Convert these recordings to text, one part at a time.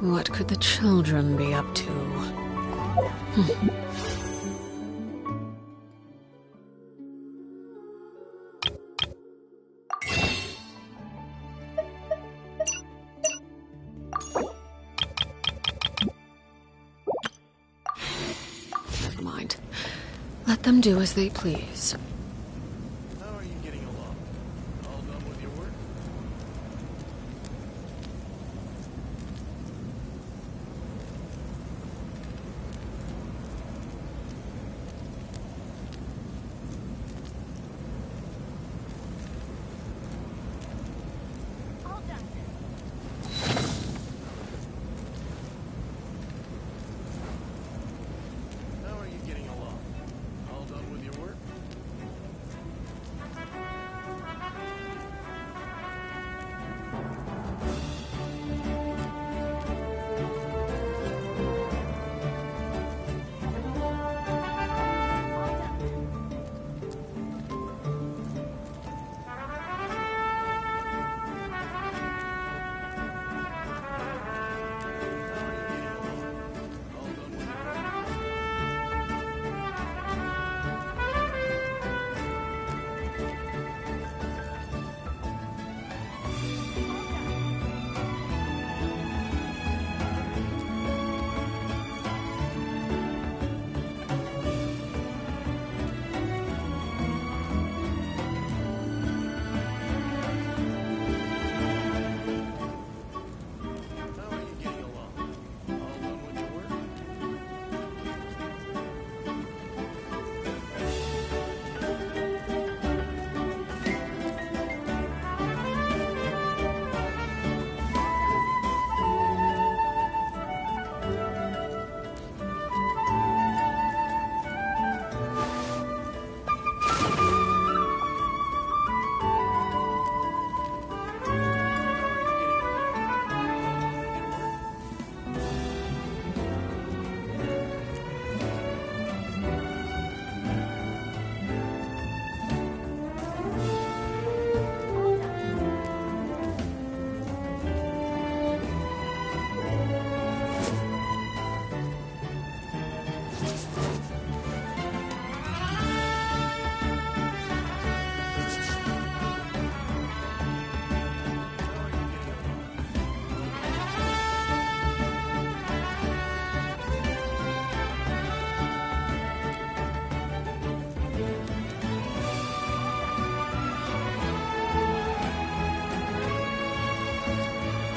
What could the children be up to? Never mind. Let them do as they please. How are you getting along? All done with your work? All done. How are you getting along? All done with your work? How are you getting along? All done with your work? How are you getting along? All done with your work? How are you getting along? All done with your work? How are you getting along?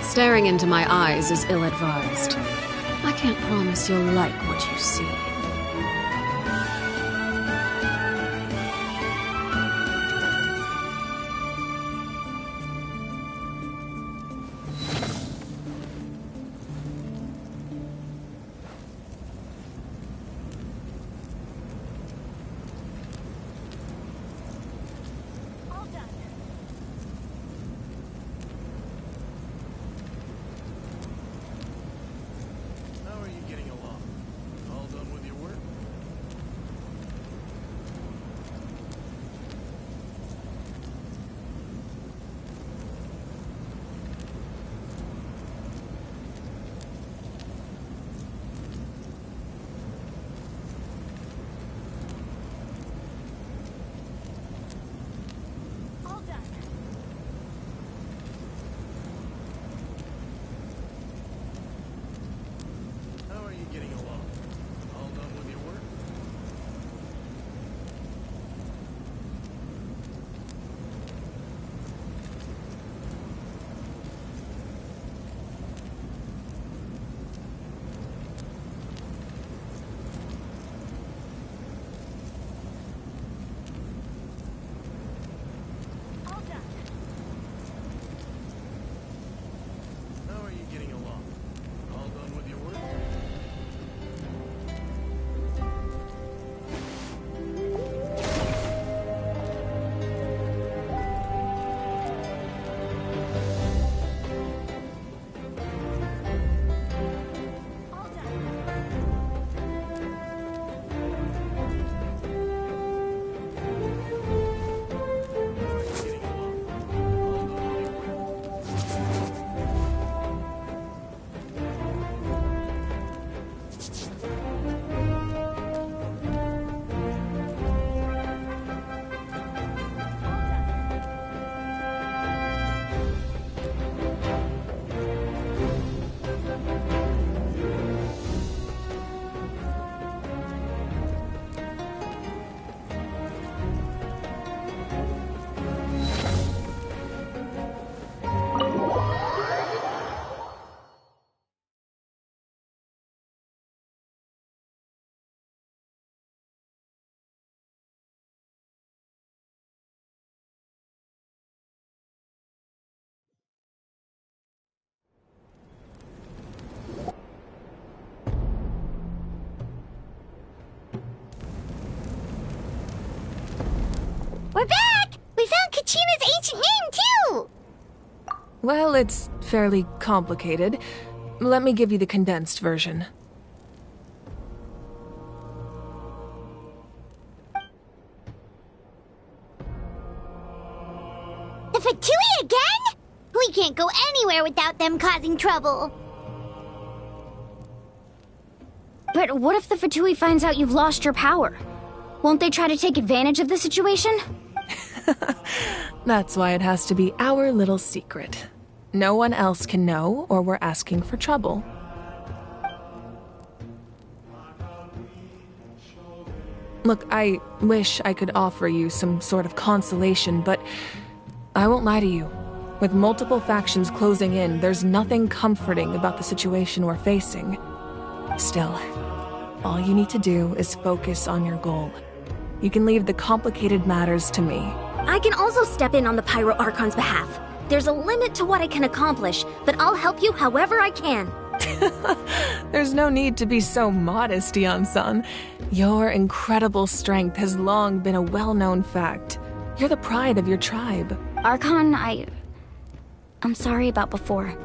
Staring into my eyes is ill-advised. I can't promise you'll like what you see. All done. How are you getting along? All done with your We're back! We found Kachina's ancient name, too! Well, it's fairly complicated. Let me give you the condensed version. The Fatui again? We can't go anywhere without them causing trouble. But what if the Fatui finds out you've lost your power? Won't they try to take advantage of the situation? That's why it has to be our little secret. No one else can know, or we're asking for trouble. Look, I wish I could offer you some sort of consolation, but I won't lie to you. With multiple factions closing in, there's nothing comforting about the situation we're facing. Still, all you need to do is focus on your goal. You can leave the complicated matters to me. I can also step in on the Pyro Archon's behalf. There's a limit to what I can accomplish, but I'll help you however I can. There's no need to be so modest, Dion-san. Your incredible strength has long been a well-known fact. You're the pride of your tribe. Archon, I'm sorry about before.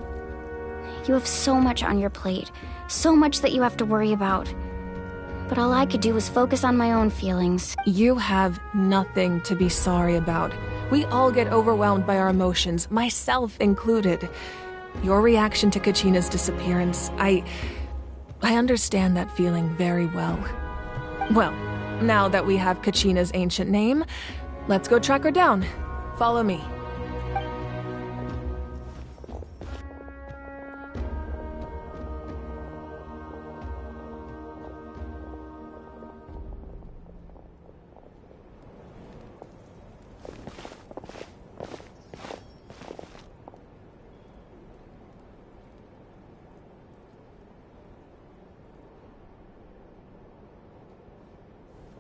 You have so much on your plate, so much that you have to worry about. But all I could do was focus on my own feelings. You have nothing to be sorry about. We all get overwhelmed by our emotions, myself included. Your reaction to Kachina's disappearance, I understand that feeling very well. Well, now that we have Kachina's ancient name, let's go track her down. Follow me.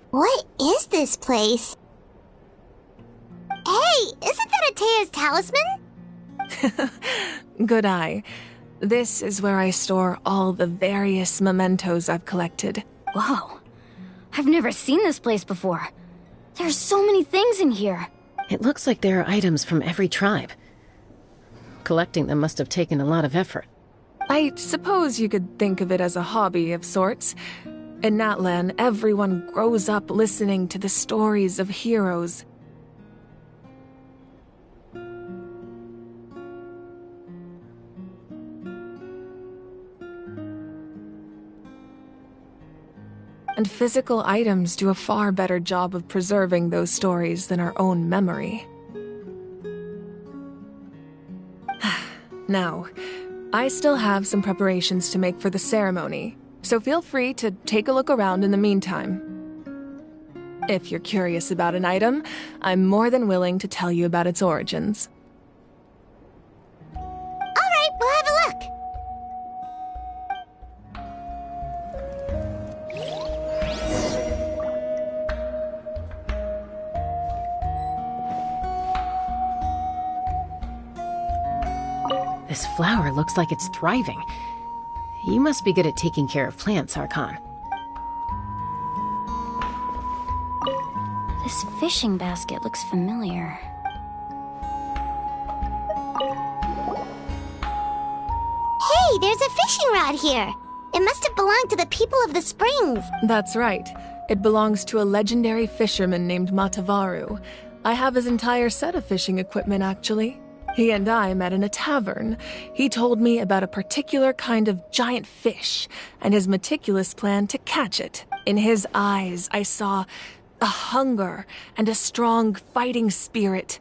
What is this place? Hey, isn't that Atea's talisman? Good eye. This is where I store all the various mementos I've collected. Whoa. I've never seen this place before. There's so many things in here. It looks like there are items from every tribe. Collecting them must have taken a lot of effort. I suppose you could think of it as a hobby of sorts. In Natlan, everyone grows up listening to the stories of heroes. And physical items do a far better job of preserving those stories than our own memory. Now, I still have some preparations to make for the ceremony, so feel free to take a look around in the meantime. If you're curious about an item, I'm more than willing to tell you about its origins. Alright, we'll have a look. This flower looks like it's thriving. You must be good at taking care of plants, Archon. This fishing basket looks familiar. Hey, there's a fishing rod here. It must have belonged to the people of the springs. That's right. It belongs to a legendary fisherman named Matavaru. I have his entire set of fishing equipment, actually. He and I met in a tavern. He told me about a particular kind of giant fish and his meticulous plan to catch it. In his eyes, I saw a hunger and a strong fighting spirit.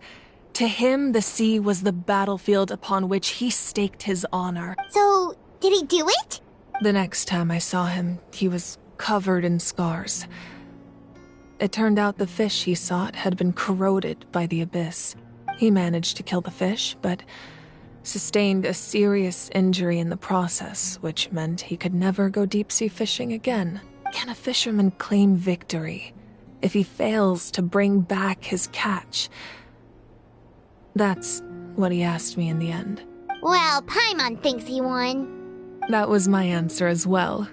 To him, the sea was the battlefield upon which he staked his honor. So, did he do it? The next time I saw him, he was covered in scars. It turned out the fish he sought had been corroded by the abyss. He managed to kill the fish, but sustained a serious injury in the process, which meant he could never go deep-sea fishing again. Can a fisherman claim victory if he fails to bring back his catch? That's what he asked me in the end. Well, Paimon thinks he won. That was my answer as well.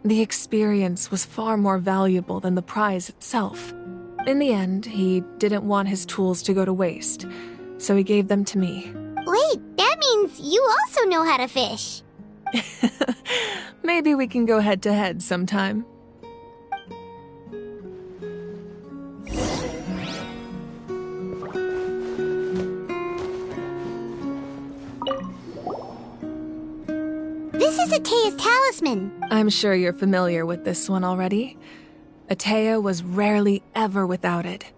The experience was far more valuable than the prize itself. In the end, he didn't want his tools to go to waste, so he gave them to me. Wait, that means you also know how to fish. Maybe we can go head-to-head sometime. This is Atea's talisman. I'm sure you're familiar with this one already. Atea was rarely ever without it.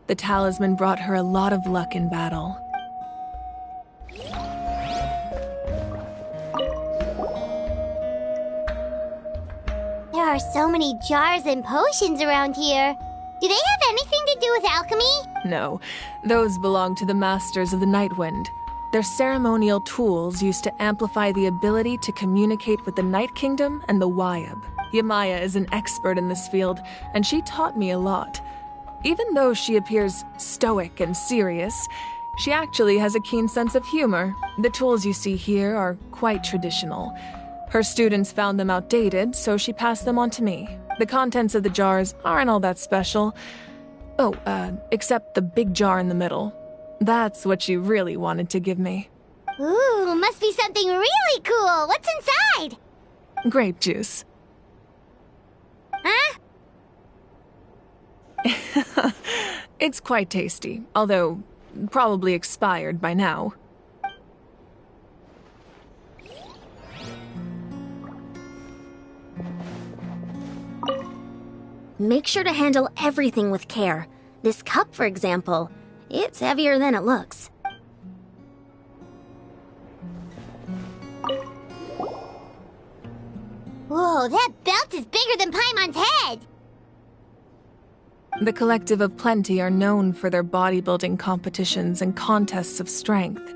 The talisman brought her a lot of luck in battle. There are so many jars and potions around here. Do they have anything to do with alchemy? No, those belong to the Masters of the Nightwind. They're ceremonial tools used to amplify the ability to communicate with the Night Kingdom and the Wyab. Yamaya is an expert in this field, and she taught me a lot. Even though she appears stoic and serious, she actually has a keen sense of humor. The tools you see here are quite traditional. Her students found them outdated, so she passed them on to me. The contents of the jars aren't all that special. Oh, except the big jar in the middle. That's what she really wanted to give me. Ooh, must be something really cool. What's inside? Grape juice. Huh? It's quite tasty, although probably expired by now. Make sure to handle everything with care. This cup, for example, it's heavier than it looks. Whoa, that belt is bigger than Paimon's head! The Collective of Plenty are known for their bodybuilding competitions and contests of strength.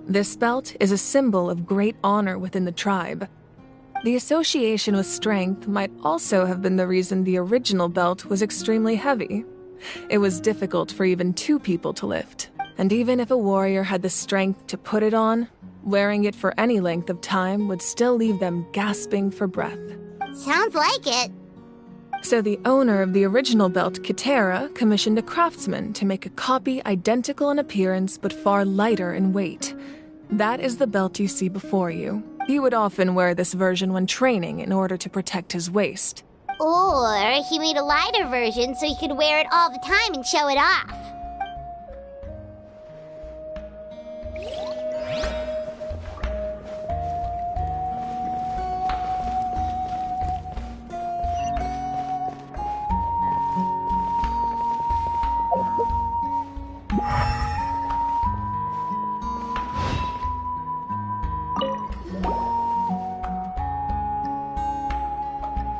This belt is a symbol of great honor within the tribe. The association with strength might also have been the reason the original belt was extremely heavy. It was difficult for even two people to lift, and even if a warrior had the strength to put it on, wearing it for any length of time would still leave them gasping for breath. Sounds like it. So the owner of the original belt, Kitera, commissioned a craftsman to make a copy identical in appearance but far lighter in weight. That is the belt you see before you. He would often wear this version when training in order to protect his waist. Or he made a lighter version so he could wear it all the time and show it off.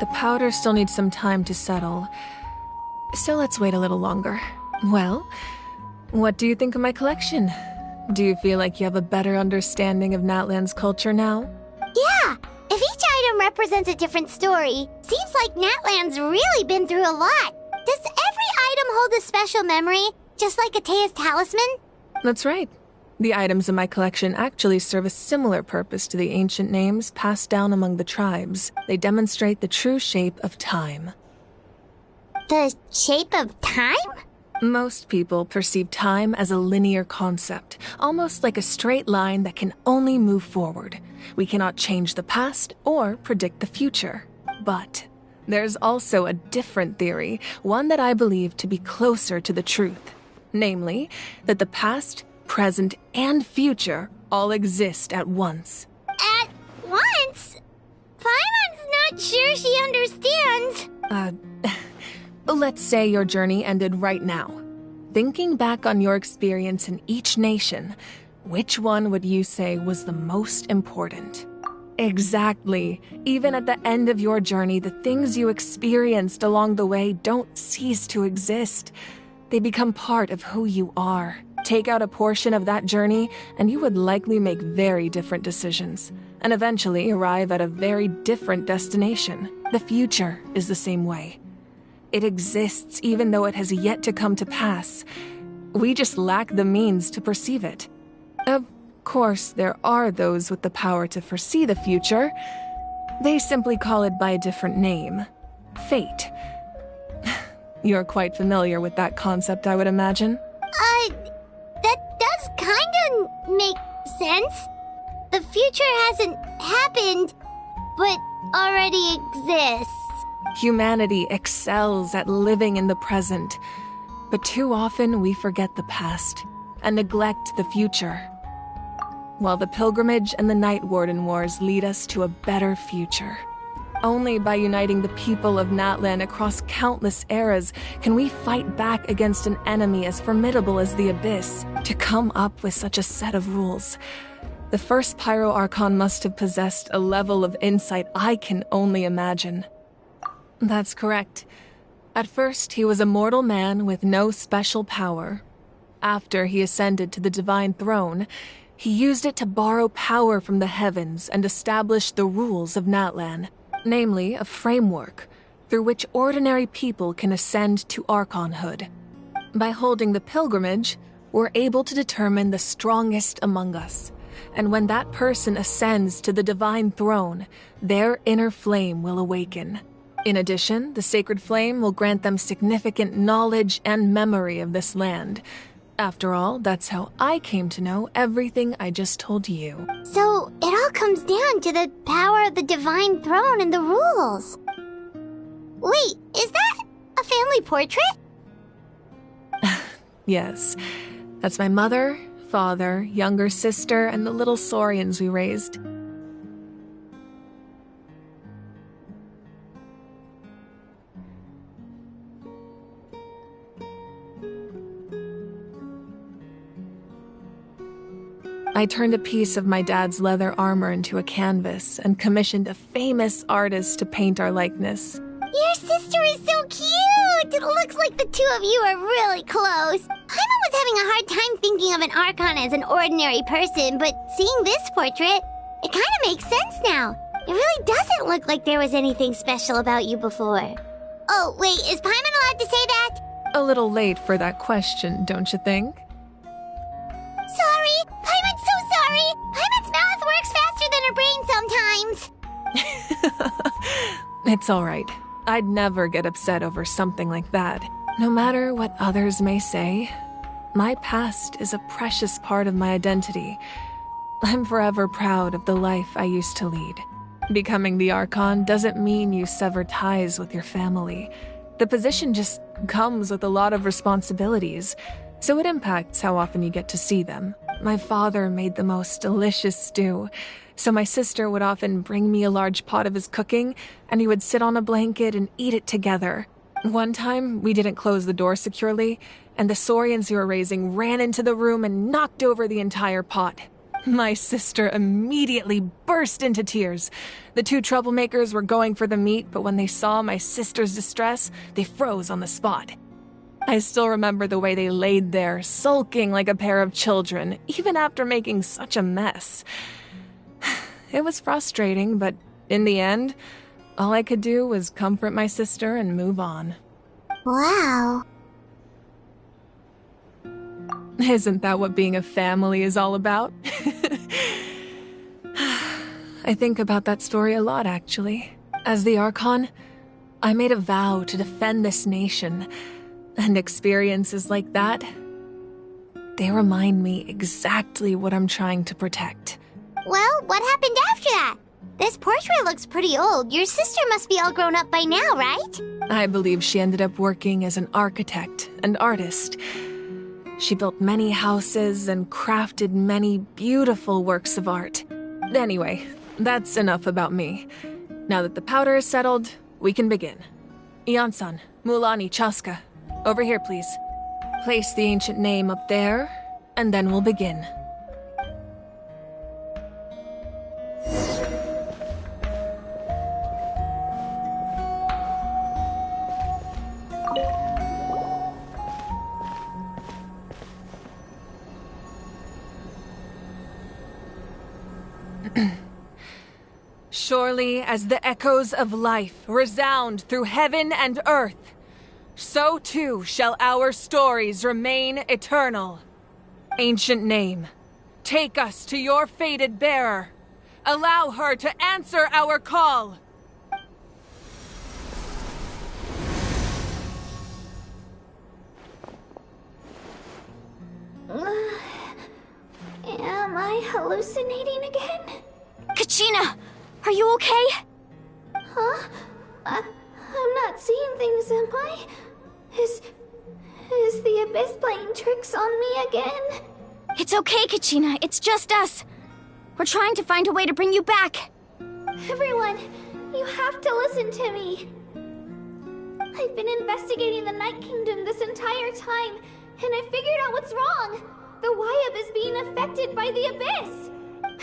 The powder still needs some time to settle, so let's wait a little longer. Well, what do you think of my collection? Do you feel like you have a better understanding of Natlan's culture now? Yeah, if each item represents a different story, seems like Natlan's really been through a lot. Does every item hold a special memory, just like Atea's talisman? That's right. The items in my collection actually serve a similar purpose to the ancient names passed down among the tribes. They demonstrate the true shape of time. The shape of time? Most people perceive time as a linear concept, almost like a straight line that can only move forward. We cannot change the past or predict the future. But there's also a different theory, one that I believe to be closer to the truth. Namely, that the past, present, and future all exist at once. At once? Paimon's not sure she understands. Let's say your journey ended right now. Thinking back on your experience in each nation, which one would you say was the most important? Exactly. Even at the end of your journey, the things you experienced along the way don't cease to exist. They become part of who you are. Take out a portion of that journey, and you would likely make very different decisions, and eventually arrive at a very different destination. The future is the same way. It exists even though it has yet to come to pass. We just lack the means to perceive it. Of course, there are those with the power to foresee the future. They simply call it by a different name. Fate. You're quite familiar with that concept, I would imagine. That does kinda make sense. The future hasn't happened, but already exists. Humanity excels at living in the present, but too often we forget the past and neglect the future. While the Pilgrimage and the Night Warden Wars lead us to a better future. Only by uniting the people of Natlan across countless eras can we fight back against an enemy as formidable as the Abyss. To come up with such a set of rules, the first Pyro Archon must have possessed a level of insight I can only imagine. That's correct. At first, he was a mortal man with no special power. After he ascended to the Divine Throne, he used it to borrow power from the heavens and establish the rules of Natlan. Namely, a framework through which ordinary people can ascend to Archonhood. By holding the pilgrimage, we're able to determine the strongest among us, and when that person ascends to the Divine Throne, their inner flame will awaken. In addition, the sacred flame will grant them significant knowledge and memory of this land. After all, that's how I came to know everything I just told you. So, it all comes down to the power of the Divine Throne and the rules. Wait, is that a family portrait? Yes. That's my mother, father, younger sister, and the little Saurians we raised. I turned a piece of my dad's leather armor into a canvas and commissioned a famous artist to paint our likeness. Your sister is so cute! It looks like the two of you are really close. Paimon was having a hard time thinking of an Archon as an ordinary person, but seeing this portrait, it kind of makes sense now. It really doesn't look like there was anything special about you before. Oh, wait, is Paimon allowed to say that? A little late for that question, don't you think? Sorry! Paimon's so sorry! Paimon's mouth works faster than her brain sometimes! It's alright. I'd never get upset over something like that. No matter what others may say, my past is a precious part of my identity. I'm forever proud of the life I used to lead. Becoming the Archon doesn't mean you sever ties with your family. The position just comes with a lot of responsibilities, so it impacts how often you get to see them. My father made the most delicious stew, so my sister would often bring me a large pot of his cooking, and he would sit on a blanket and eat it together. One time, we didn't close the door securely, and the Saurians who were raising ran into the room and knocked over the entire pot. My sister immediately burst into tears. The two troublemakers were going for the meat, but when they saw my sister's distress, they froze on the spot. I still remember the way they laid there, sulking like a pair of children, even after making such a mess. It was frustrating, but in the end, all I could do was comfort my sister and move on. Wow. Isn't that what being a family is all about? I think about that story a lot, actually. As the Archon, I made a vow to defend this nation. And experiences like that, they remind me exactly what I'm trying to protect. Well, what happened after that? This portrait looks pretty old. Your sister must be all grown up by now, right? I believe she ended up working as an architect and artist. She built many houses and crafted many beautiful works of art. Anyway, that's enough about me. Now that the powder is settled, we can begin. Ian-san, Mulani, Chaska. Over here, please. Place the ancient name up there, and then we'll begin. Surely as the echoes of life resound through heaven and earth, so too shall our stories remain eternal. Ancient name, take us to your fated bearer. Allow her to answer our call. I hallucinating again? Kachina! Are you okay? Huh? I'm not seeing things, am I? Is the Abyss playing tricks on me again? It's okay, Kachina. It's just us. We're trying to find a way to bring you back. Everyone, you have to listen to me. I've been investigating the Night Kingdom this entire time, and I figured out what's wrong. The Y-Up is being affected by the Abyss.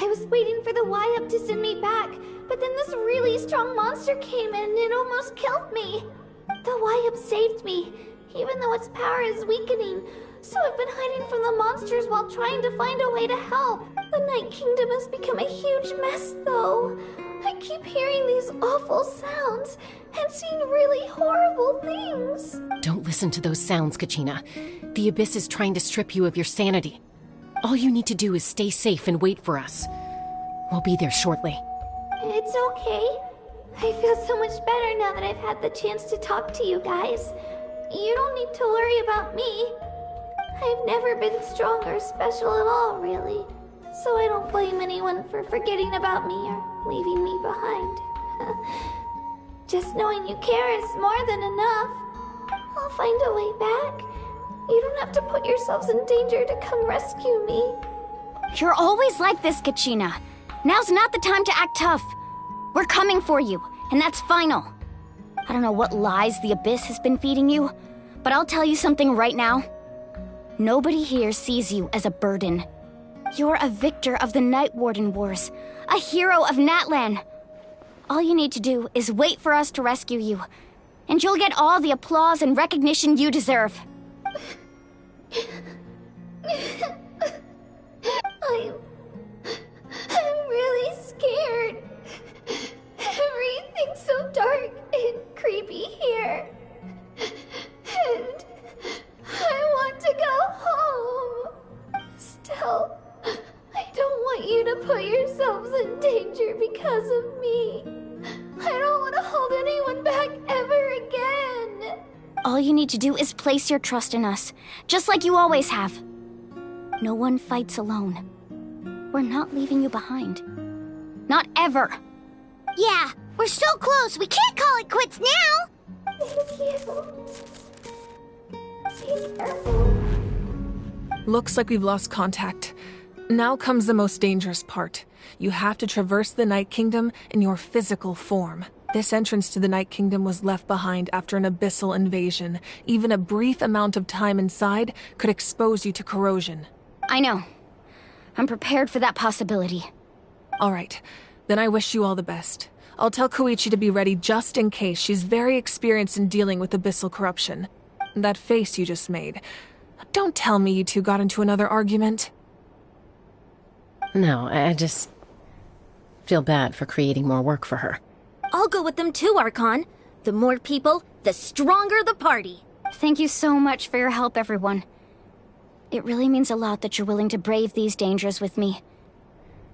I was waiting for the Y-Up to send me back, but then this really strong monster came in and it almost killed me. The Y-Up saved me, even though its power is weakening. So I've been hiding from the monsters while trying to find a way to help. The Night Kingdom has become a huge mess, though. I keep hearing these awful sounds and seeing really horrible things. Don't listen to those sounds, Kachina. The Abyss is trying to strip you of your sanity. All you need to do is stay safe and wait for us. We'll be there shortly. It's okay. I feel so much better now that I've had the chance to talk to you guys. You don't need to worry about me. I've never been strong or special at all, really. So I don't blame anyone for forgetting about me or leaving me behind. Just knowing you care is more than enough. I'll find a way back. You don't have to put yourselves in danger to come rescue me. You're always like this, Kachina. Now's not the time to act tough. We're coming for you, and that's final. I don't know what lies the Abyss has been feeding you, but I'll tell you something right now. Nobody here sees you as a burden. You're a victor of the Night Warden Wars, a hero of Natlan. All you need to do is wait for us to rescue you, and you'll get all the applause and recognition you deserve. I'm really scared. Everything's so dark and creepy here. And I want to go home. Still, I don't want you to put yourselves in danger because of me. I don't want to hold anyone back ever again. All you need to do is place your trust in us, just like you always have. No one fights alone. We're not leaving you behind. Not ever. Yeah, we're so close. We can't call it quits now. Thank you. Be careful. Looks like we've lost contact. Now comes the most dangerous part. You have to traverse the Night Kingdom in your physical form. This entrance to the Night Kingdom was left behind after an abyssal invasion. Even a brief amount of time inside could expose you to corrosion. I know. I'm prepared for that possibility. All right, then I wish you all the best. I'll tell Koichi to be ready just in case. She's very experienced in dealing with abyssal corruption. That face you just made. Don't tell me you two got into another argument. No, I just feel bad for creating more work for her. I'll go with them too, Archon. The more people, the stronger the party. Thank you so much for your help, everyone. It really means a lot that you're willing to brave these dangers with me.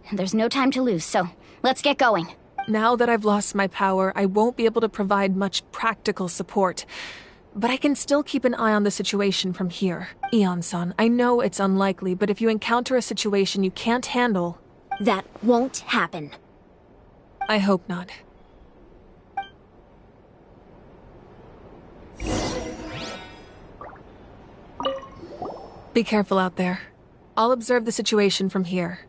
And there's no time to lose, so let's get going. Now that I've lost my power, I won't be able to provide much practical support. But I can still keep an eye on the situation from here. Eon-san, I know it's unlikely, but if you encounter a situation you can't handle... That won't happen. I hope not. Be careful out there. I'll observe the situation from here.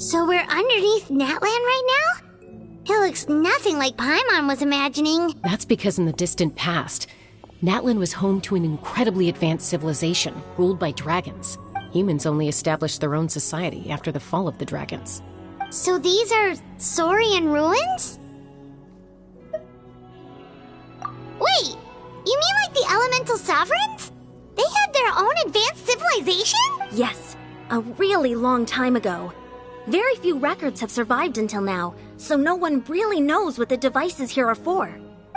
So we're underneath Natlan right now? It looks nothing like Paimon was imagining. That's because in the distant past, Natlan was home to an incredibly advanced civilization ruled by dragons. Humans only established their own society after the fall of the dragons. So these are Saurian ruins? Wait, you mean like the elemental sovereigns? They had their own advanced civilization? Yes, a really long time ago. Very few records have survived until now, so no one really knows what the devices here are for.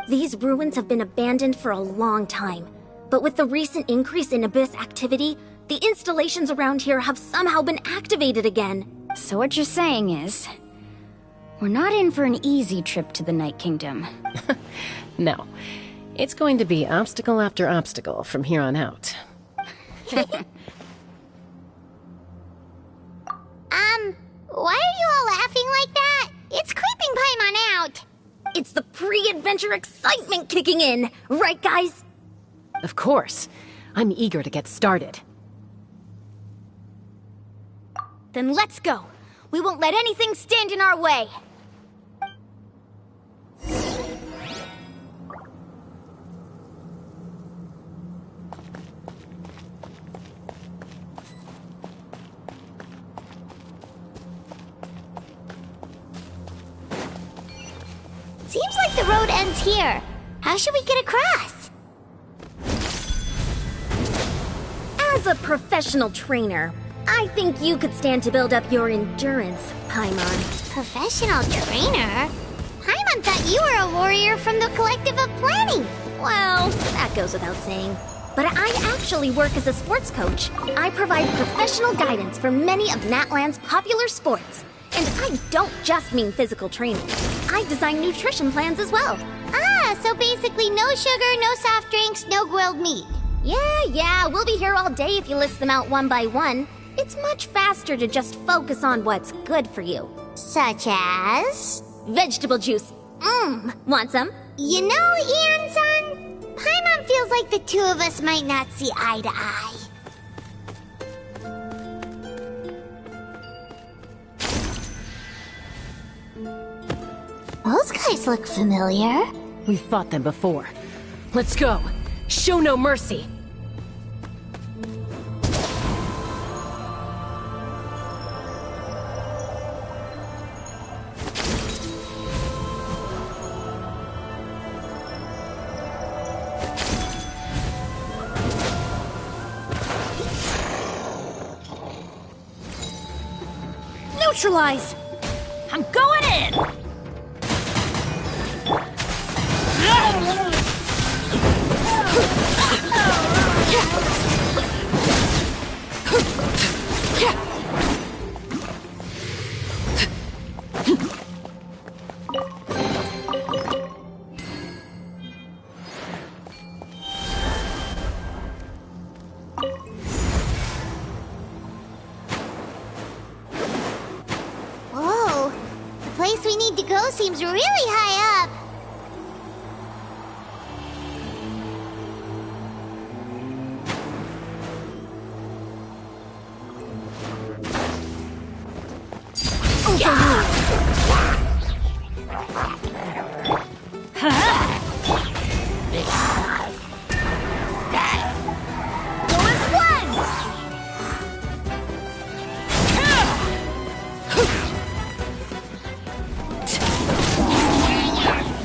These ruins have been abandoned for a long time, but with the recent increase in Abyss activity, the installations around here have somehow been activated again. So what you're saying is, we're not in for an easy trip to the Night Kingdom. No. It's going to be obstacle after obstacle from here on out. Why are you all laughing like that? It's creeping Paimon out. It's the pre-adventure excitement kicking in, right guys? Of course. I'm eager to get started. Then let's go. We won't let anything stand in our way. Seems like the road ends here. How should we get across? As a professional trainer, I think you could stand to build up your endurance, Paimon. Professional trainer? Paimon thought you were a warrior from the Collective of Planning. Well, that goes without saying. But I actually work as a sports coach. I provide professional guidance for many of Natlan's popular sports. And I don't just mean physical training. I design nutrition plans as well. Ah, so basically no sugar, no soft drinks, no grilled meat. Yeah, we'll be here all day if you list them out one by one. It's much faster to just focus on what's good for you. Such as? Vegetable juice. Want some? You know, Ian-san, Paimon feels like the two of us might not see eye to eye. Those guys look familiar. We've fought them before. Let's go. Show no mercy. Neutralize! I'm going in! Whoa, the place we need to go seems really high up.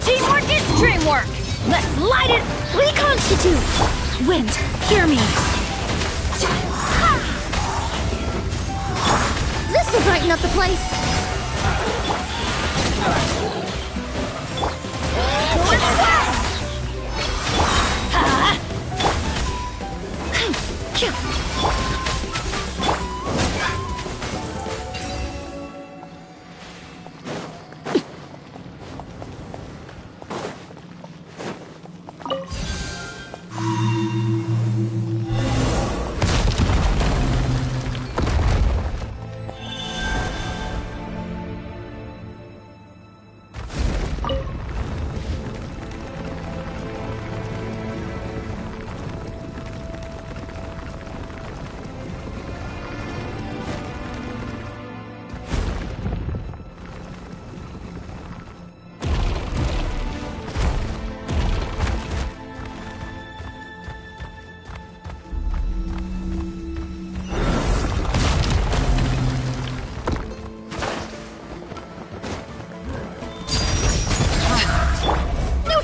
Teamwork is dreamwork! Let's light it! Reconstitute! Wind, hear me! This'll brighten up the place!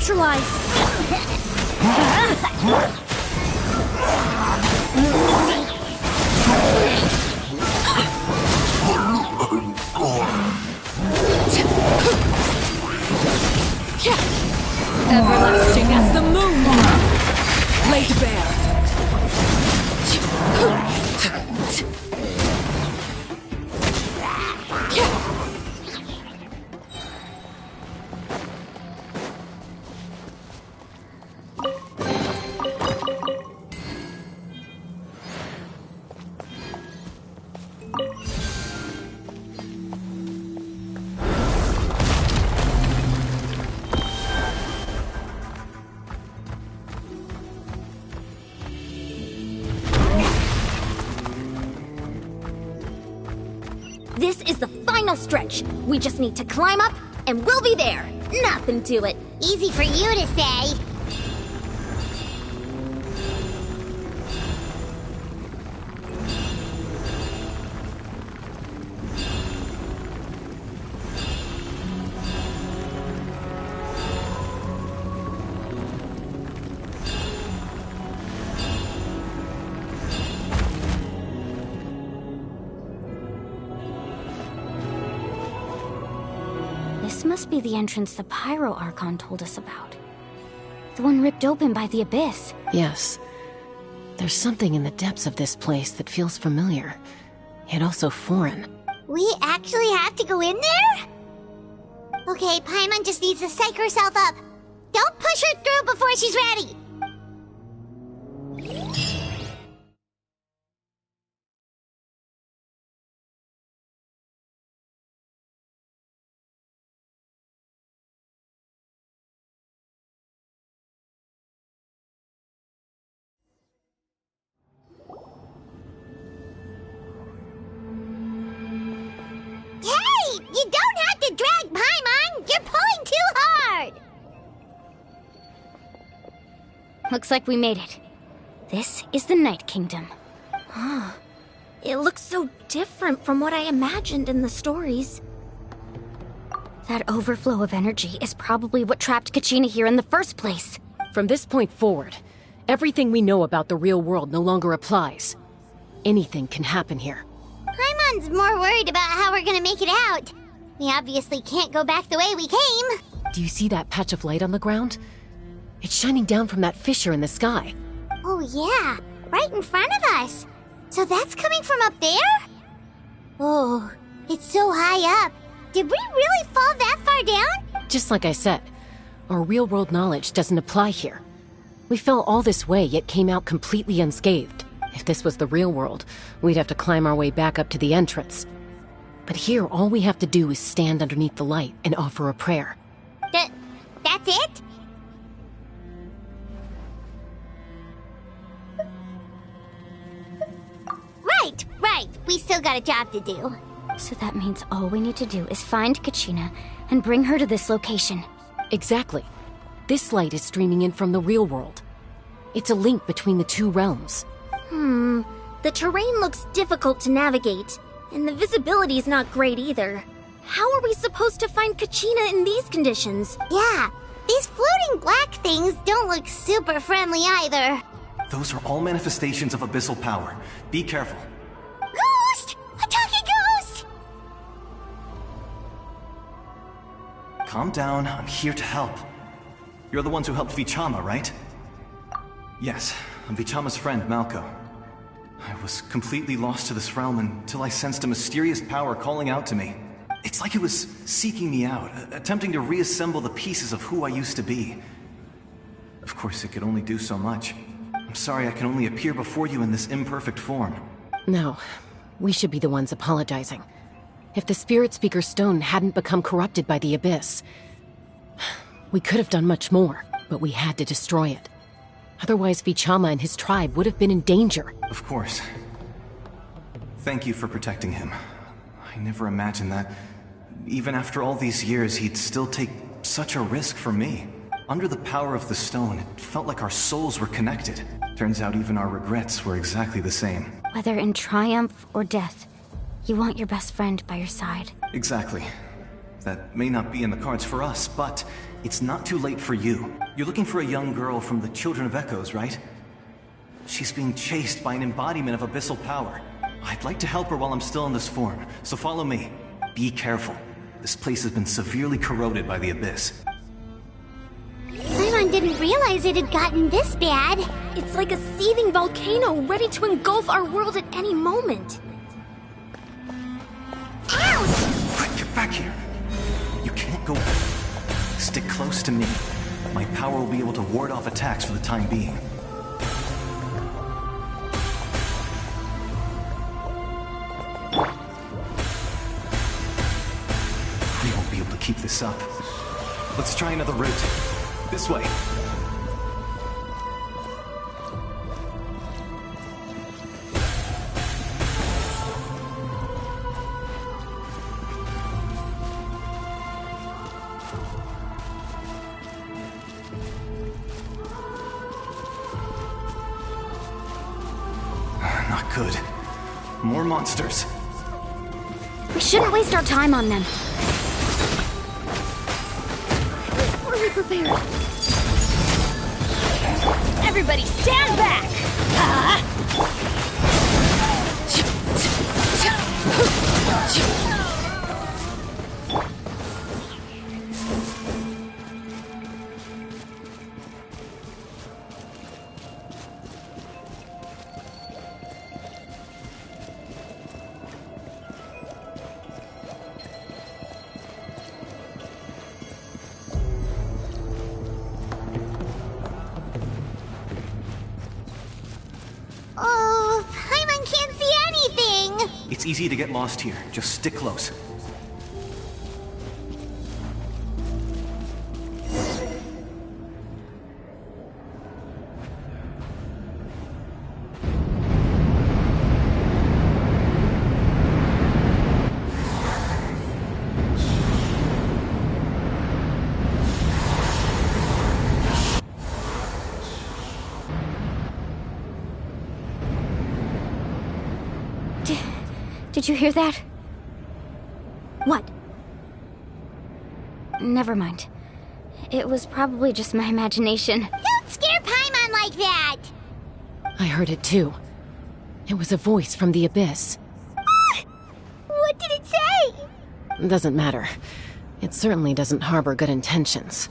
neutralize! Everlasting as the moon! Laid bare! This is the final stretch. We just need to climb up, and we'll be there. Nothing to it. Easy for you to say. This must be the entrance the Pyro Archon told us about. The one ripped open by the Abyss. Yes. There's something in the depths of this place that feels familiar, yet also foreign. We actually have to go in there? Okay, Paimon just needs to psych herself up. Don't push her through before she's ready. Hey! You don't have to drag Paimon! You're pulling too hard! Looks like we made it. This is the Night Kingdom. It looks so different from what I imagined in the stories. That overflow of energy is probably what trapped Kachina here in the first place. From this point forward, everything we know about the real world no longer applies. Anything can happen here. Paimon's more worried about how we're gonna make it out. We obviously can't go back the way we came. Do you see that patch of light on the ground? It's shining down from that fissure in the sky. Oh yeah, right in front of us. So that's coming from up there? Oh, it's so high up. Did we really fall that far down? Just like I said, our real-world knowledge doesn't apply here. We fell all this way, yet came out completely unscathed. If this was the real world, we'd have to climb our way back up to the entrance. But here, all we have to do is stand underneath the light and offer a prayer. That's it? Right. We still got a job to do. So that means all we need to do is find Kachina and bring her to this location. Exactly. This light is streaming in from the real world. It's a link between the two realms. The terrain looks difficult to navigate, and the visibility is not great either. How are we supposed to find Kachina in these conditions? Yeah, these floating black things don't look super friendly either. Those are all manifestations of abyssal power. Be careful. Ghost! A talking ghost! Calm down, I'm here to help. You're the ones who helped Vichama, right? Yes, I'm Vichama's friend, Malko. I was completely lost to this realm until I sensed a mysterious power calling out to me. It's like it was seeking me out, attempting to reassemble the pieces of who I used to be. Of course, it could only do so much. I'm sorry I can only appear before you in this imperfect form. No, we should be the ones apologizing. If the Spirit Speaker's stone hadn't become corrupted by the Abyss, we could have done much more, but we had to destroy it. Otherwise, Vichama and his tribe would have been in danger. Of course. Thank you for protecting him. I never imagined that, even after all these years, he'd still take such a risk for me. Under the power of the stone, it felt like our souls were connected. Turns out even our regrets were exactly the same. Whether in triumph or death, you want your best friend by your side. Exactly. That may not be in the cards for us, but it's not too late for you. You're looking for a young girl from the Children of Echoes, right? She's being chased by an embodiment of abyssal power. I'd like to help her while I'm still in this form, so follow me. Be careful. This place has been severely corroded by the abyss. Paimon didn't realize it had gotten this bad. It's like a seething volcano ready to engulf our world at any moment. Ouch! Quick, get back here. You can't go... Stick close to me. My power will be able to ward off attacks for the time being. We won't be able to keep this up. Let's try another route. This way. Not good. More monsters. We shouldn't waste our time on them. Are we prepared? Everybody stand back! Oh, Paimon can't see anything! It's easy to get lost here. Just stick close. Did you hear that? What? Never mind. It was probably just my imagination. Don't scare Paimon like that! I heard it too. It was a voice from the abyss. What did it say? Doesn't matter. It certainly doesn't harbor good intentions.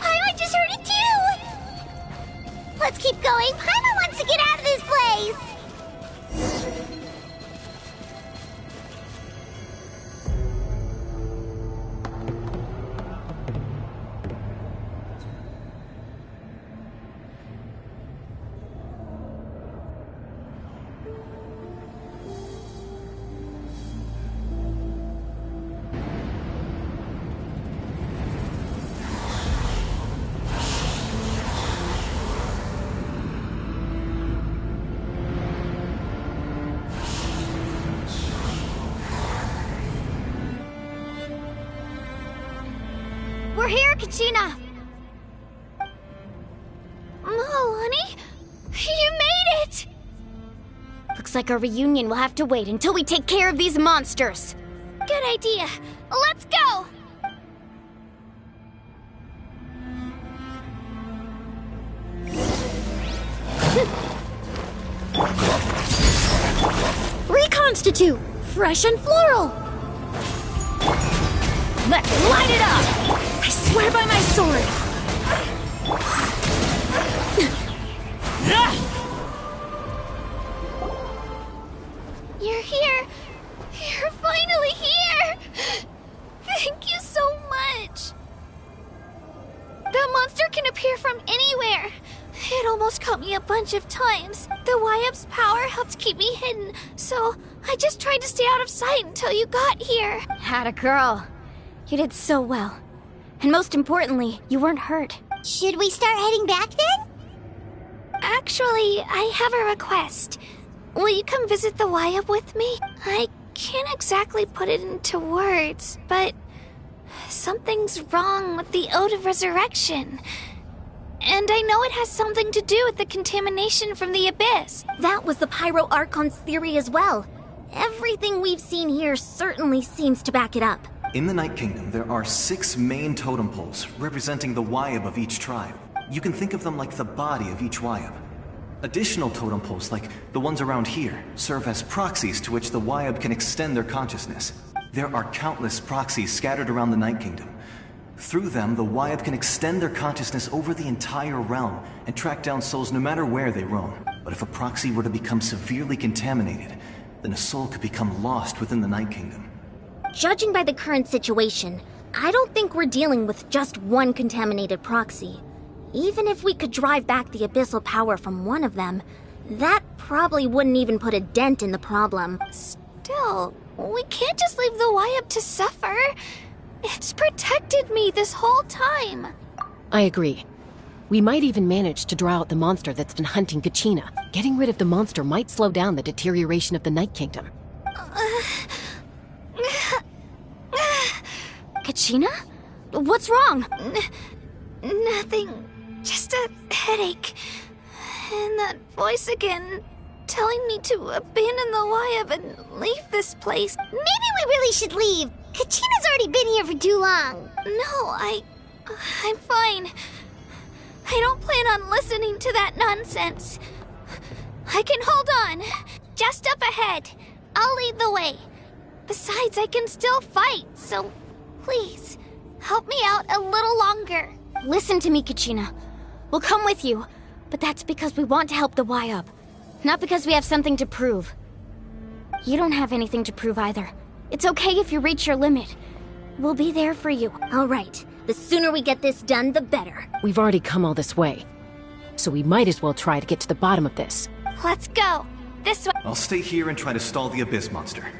Paimon just heard it too! Let's keep going. Paimon wants to get out of this place! We're here, Kachina! Oh, honey? You made it! Looks like our reunion will have to wait until we take care of these monsters. Good idea. Let's go! Reconstitute! Fresh and floral! Let's light it up! I swear by my sword! You're here. You're finally here. Thank you so much. That monster can appear from anywhere. It almost caught me a bunch of times. The YUP's power helped keep me hidden, so I just tried to stay out of sight until you got here. Had a girl. You did so well. And most importantly, you weren't hurt. Should we start heading back then? Actually, I have a request. Will you come visit the YUP with me? I can't exactly put it into words, but Something's wrong with the Ode of Resurrection. And I know it has something to do with the contamination from the Abyss. That was the Pyro Archon's theory as well. Everything we've seen here certainly seems to back it up. In the Night Kingdom, there are 6 main totem poles representing the Wayab of each tribe. You can think of them like the body of each Wayab. Additional totem poles, like the ones around here, serve as proxies to which the Wayab can extend their consciousness. There are countless proxies scattered around the Night Kingdom. Through them, the Wayab can extend their consciousness over the entire realm and track down souls no matter where they roam. But if a proxy were to become severely contaminated, then a soul could become lost within the Night Kingdom. Judging by the current situation, I don't think we're dealing with just one contaminated proxy. Even if we could drive back the abyssal power from one of them, that probably wouldn't even put a dent in the problem. Still, we can't just leave the Wayab to suffer. It's protected me this whole time. I agree. We might even manage to draw out the monster that's been hunting Kachina. Getting rid of the monster might slow down the deterioration of the Night Kingdom. Kachina? What's wrong? Nothing. Just a headache. And that voice again, telling me to abandon the Wayab and leave this place. Maybe we really should leave. Kachina's already been here for too long. No, I'm fine. I don't plan on listening to that nonsense. I can hold on. Just up ahead. I'll lead the way. Besides, I can still fight, so please, help me out a little longer. Listen to me, Kachina. We'll come with you, but that's because we want to help the Wayab, not because we have something to prove. You don't have anything to prove either. It's okay if you reach your limit. We'll be there for you. All right. The sooner we get this done, the better. We've already come all this way, so we might as well try to get to the bottom of this. Let's go. This way. I'll stay here and try to stall the Abyss monster.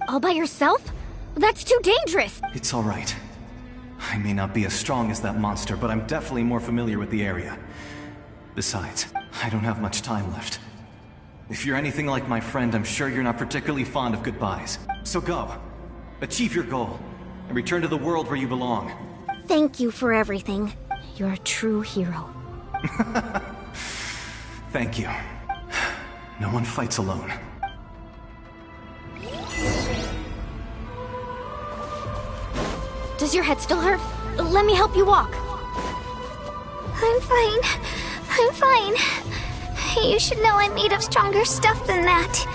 All by yourself? That's too dangerous. It's all right. I may not be as strong as that monster, but I'm definitely more familiar with the area. Besides, I don't have much time left. If you're anything like my friend, I'm sure you're not particularly fond of goodbyes. So go. Achieve your goal, and return to the world where you belong. Thank you for everything. You're a true hero. Thank you. No one fights alone. Does your head still hurt? Let me help you walk. I'm fine. I'm fine. You should know I'm made of stronger stuff than that.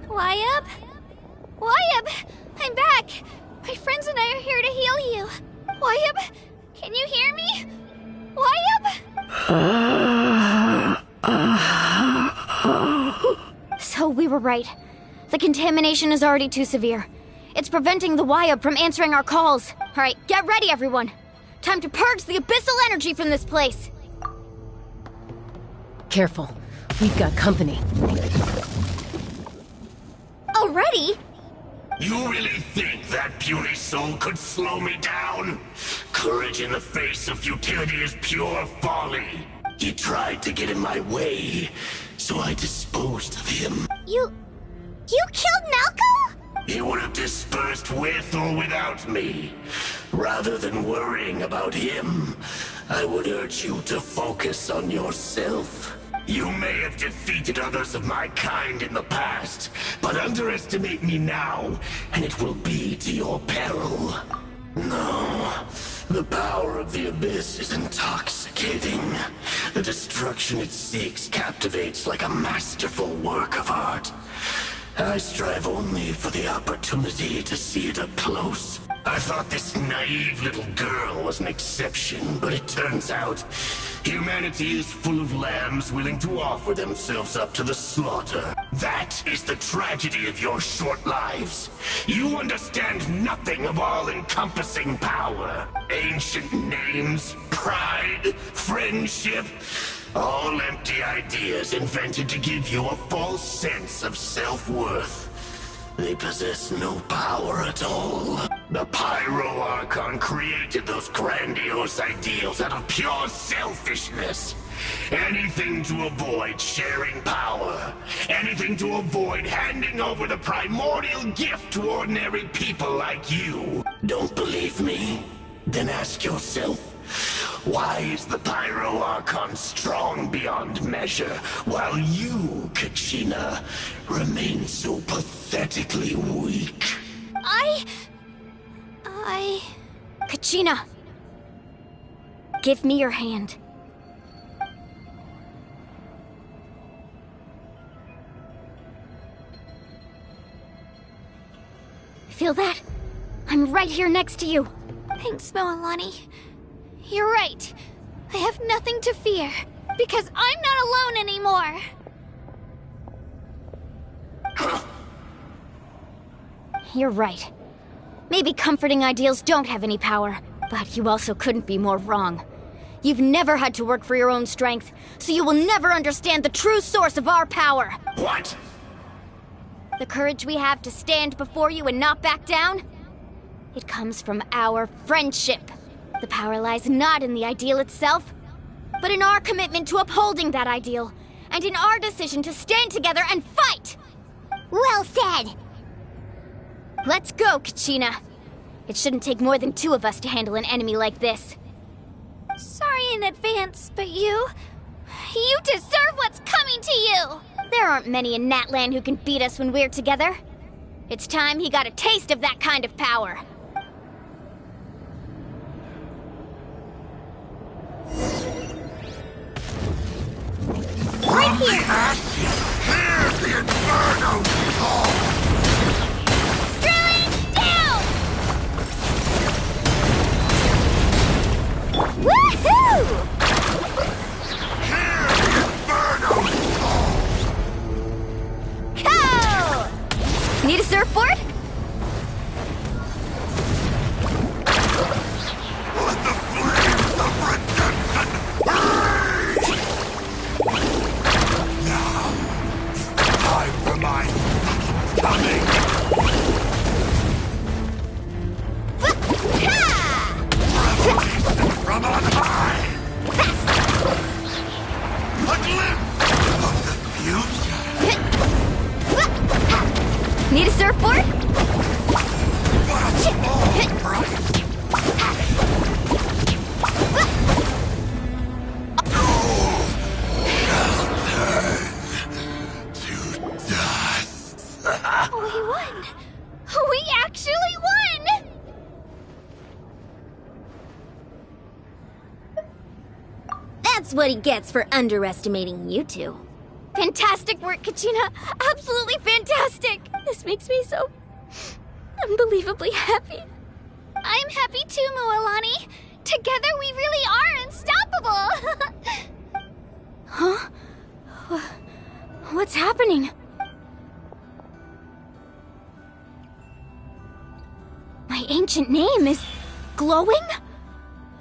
Wayab? Wayab! I'm back! My friends and I are here to heal you. Wayab, can you hear me? Wayab? So we were right. The contamination is already too severe. It's preventing the Wayab from answering our calls. All right, get ready, everyone. Time to purge the abyssal energy from this place. Careful. We've got company. Already? You really think that puny soul could slow me down? Courage in the face of futility is pure folly. He tried to get in my way, so I disposed of him. You killed Malco? He would have dispersed with or without me. Rather than worrying about him, I would urge you to focus on yourself. You may have defeated others of my kind in the past, but underestimate me now, and it will be to your peril. No, the power of the Abyss is intoxicating. The destruction it seeks captivates like a masterful work of art. I strive only for the opportunity to see it up close. I thought this naive little girl was an exception, but it turns out humanity is full of lambs willing to offer themselves up to the slaughter. That is the tragedy of your short lives. You understand nothing of all-encompassing power. Ancient names, pride, friendship, all empty ideas invented to give you a false sense of self-worth. They possess no power at all. The Pyro Archon created those grandiose ideals out of pure selfishness. Anything to avoid sharing power. Anything to avoid handing over the primordial gift to ordinary people like you. Don't believe me? Then ask yourself, why is the Pyro Archon strong beyond measure, while you, Kachina, remain so pathetically weak? Kachina! Give me your hand. Feel that? I'm right here next to you. Thanks, Moalani. You're right. I have nothing to fear, because I'm not alone anymore. You're right. Maybe comforting ideals don't have any power, but you also couldn't be more wrong. You've never had to work for your own strength, so you will never understand the true source of our power. What? The courage we have to stand before you and not back down? It comes from our friendship. The power lies not in the ideal itself, but in our commitment to upholding that ideal, and in our decision to stand together and fight! Well said! Let's go, Kachina. It shouldn't take more than 2 of us to handle an enemy like this. Sorry in advance, but you deserve what's coming to you! There aren't many in Natlan who can beat us when we're together. It's time he got a taste of that kind of power. Right here! Here's the Inferno! Drilling down! Woohoo! Here's the Inferno! Go! Need a surfboard? Let the flames of redemption rage! Now, time for my coming! Revelation from on high! A glimpse of the future! Need a surfboard? What a small price! We won! We actually won! That's what he gets for underestimating you two. Fantastic work, Kachina! Absolutely fantastic! This makes me so unbelievably happy. I'm happy too, Moalani. Together we really are unstoppable! Huh? What's happening? My ancient name is glowing?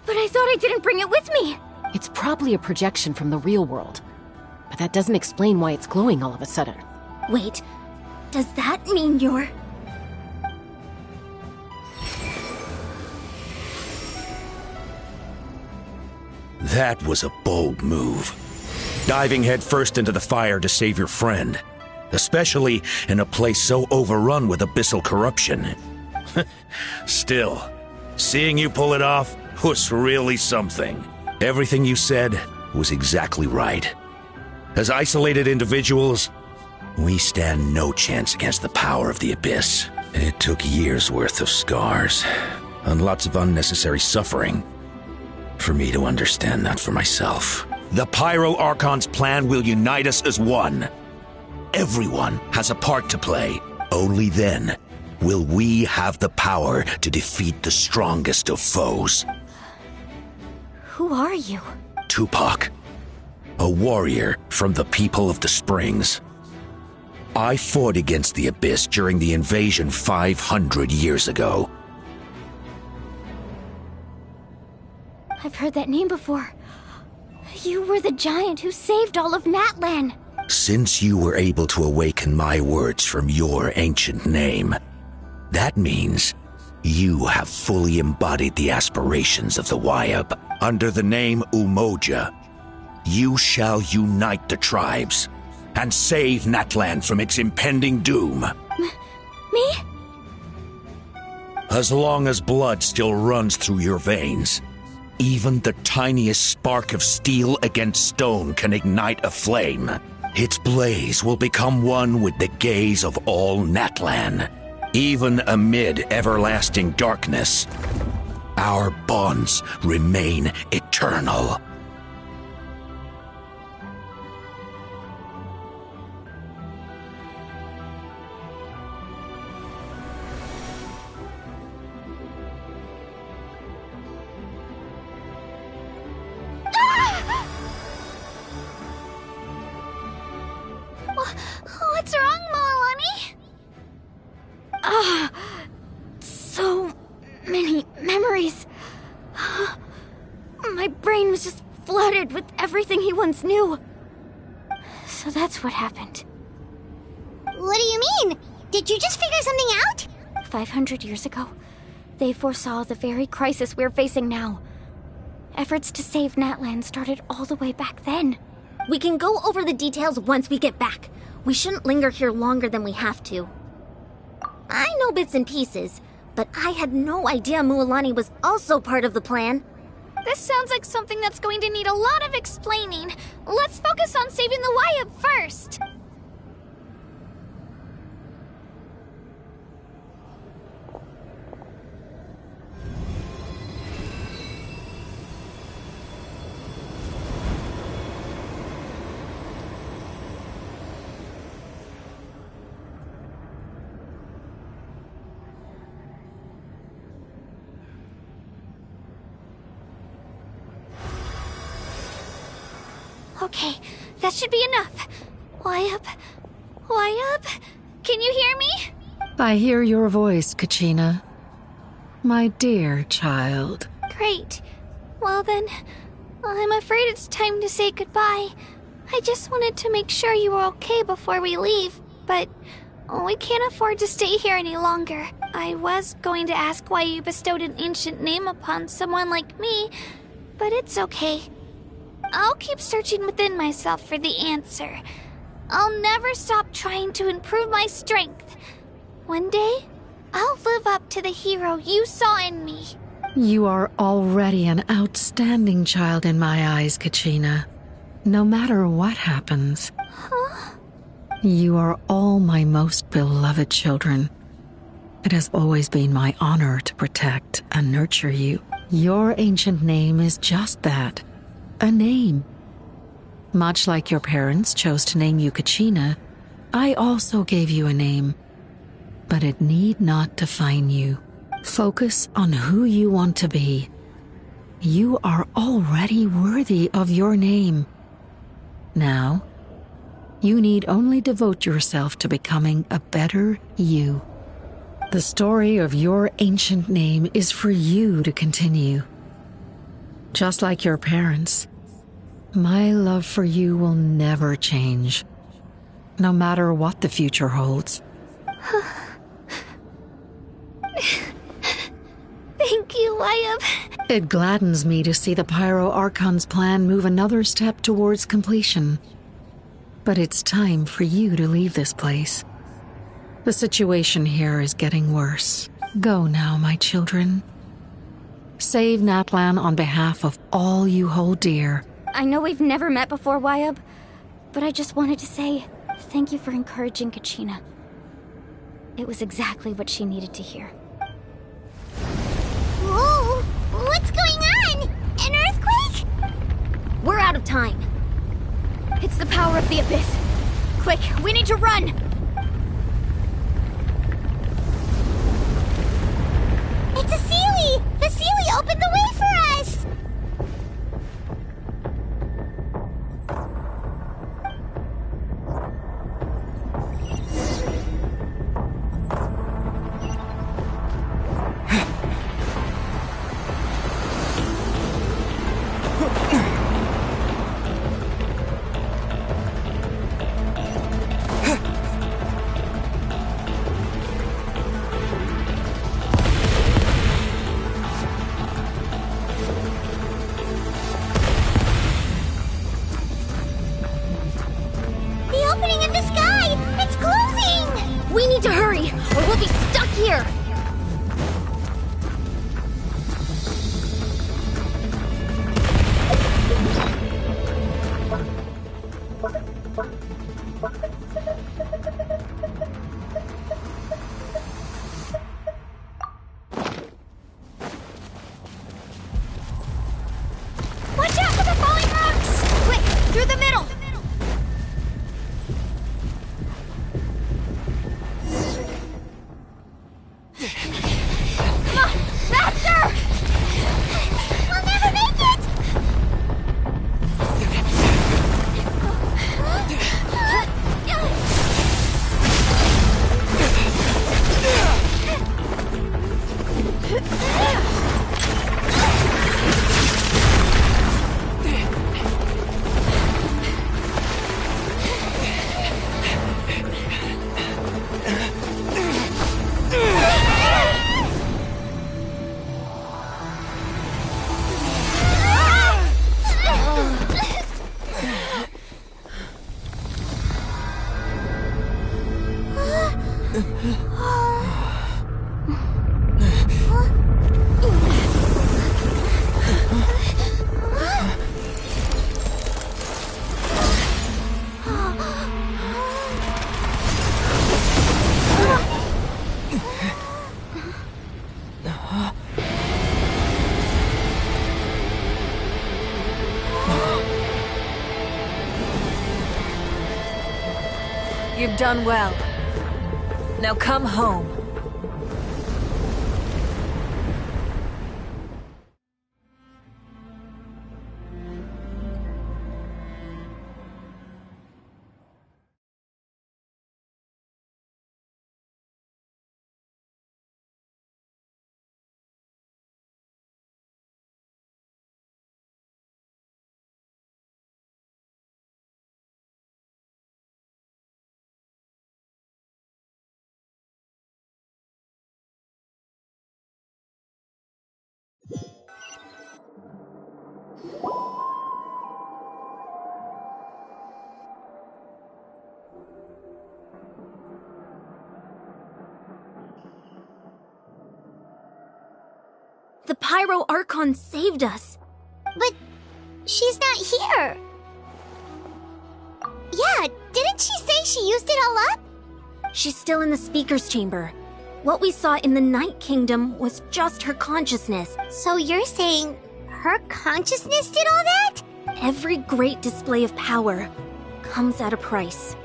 But I thought I didn't bring it with me. It's probably a projection from the real world. But that doesn't explain why it's glowing all of a sudden. Wait, does that mean you're... That was a bold move. Diving headfirst into the fire to save your friend. Especially in a place so overrun with abyssal corruption. Still, seeing you pull it off was really something. Everything you said was exactly right. As isolated individuals, we stand no chance against the power of the Abyss. It took years' worth of scars, and lots of unnecessary suffering, for me to understand that for myself. The Pyro Archon's plan will unite us as one. Everyone has a part to play. Only then will we have the power to defeat the strongest of foes. Who are you? Tupac, a warrior from the people of the Springs. I fought against the Abyss during the invasion 500 years ago. I've heard that name before. You were the giant who saved all of Natlan. Since you were able to awaken my words from your ancient name, that means you have fully embodied the aspirations of the Wayab. Under the name Umoja, you shall unite the tribes and save Natlan from its impending doom. Me? As long as blood still runs through your veins, even the tiniest spark of steel against stone can ignite a flame. Its blaze will become one with the gaze of all Natlan. Even amid everlasting darkness, our bonds remain eternal. What's wrong, Milani? So many memories. My brain was just flooded with everything he once knew. So that's what happened. What do you mean? Did you just figure something out? 500 years ago, they foresaw the very crisis we're facing now. Efforts to save Natlan started all the way back then. We can go over the details once we get back. We shouldn't linger here longer than we have to. I know bits and pieces, but I had no idea Mualani was also part of the plan. This sounds like something that's going to need a lot of explaining. Let's focus on saving the Wayab first. Okay, that should be enough. Wayab? Can you hear me? I hear your voice, Kachina. My dear child. Great. Well then, I'm afraid it's time to say goodbye. I just wanted to make sure you were okay before we leave, but we can't afford to stay here any longer. I was going to ask why you bestowed an ancient name upon someone like me, but it's okay. I'll keep searching within myself for the answer. I'll never stop trying to improve my strength. One day, I'll live up to the hero you saw in me. You are already an outstanding child in my eyes, Kachina. No matter what happens. Huh? You are all my most beloved children. It has always been my honor to protect and nurture you. Your ancient name is just that. A name. Much like your parents chose to name you Kachina, I also gave you a name. But it need not define you. Focus on who you want to be. You are already worthy of your name. Now, you need only devote yourself to becoming a better you. The story of your ancient name is for you to continue. Just like your parents, my love for you will never change, no matter what the future holds. Thank you, Wayab. It gladdens me to see the Pyro Archon's plan move another step towards completion. But it's time for you to leave this place. The situation here is getting worse. Go now, my children. Save Natlan on behalf of all you hold dear. I know we've never met before, Wayab, but I just wanted to say thank you for encouraging Kachina. It was exactly what she needed to hear. Whoa! What's going on? An earthquake? We're out of time. It's the power of the Abyss. Quick, we need to run! It's a Seelie! The Seelie opened the way for us! We need to hurry, or we'll be stuck here! Watch out for the falling rocks! Quick, through the middle! Come on, faster! We'll never make it! You've done well. Now come home. The Pyro Archon saved us. But she's not here. Yeah, didn't she say she used it all up? She's still in the Speaker's Chamber. What we saw in the Night Kingdom was just her consciousness. So you're saying her consciousness did all that? Every great display of power comes at a price.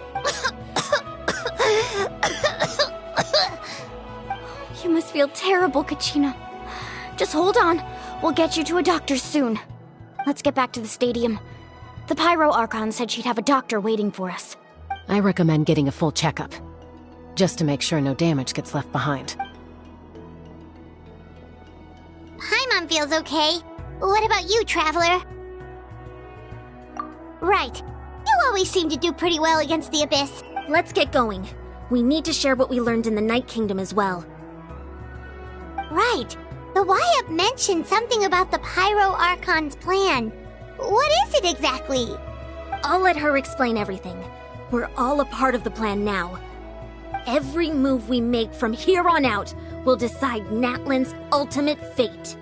You must feel terrible, Kachina. Just hold on. We'll get you to a doctor soon. Let's get back to the stadium. The Pyro Archon said she'd have a doctor waiting for us. I recommend getting a full checkup, just to make sure no damage gets left behind. Paimon feels okay. What about you, Traveler? Right. You always seem to do pretty well against the Abyss. Let's get going. We need to share what we learned in the Night Kingdom as well. Right. The Wyatt mentioned something about the Pyro Archon's plan. What is it exactly? I'll let her explain everything. We're all a part of the plan now. Every move we make from here on out will decide Natlan's ultimate fate.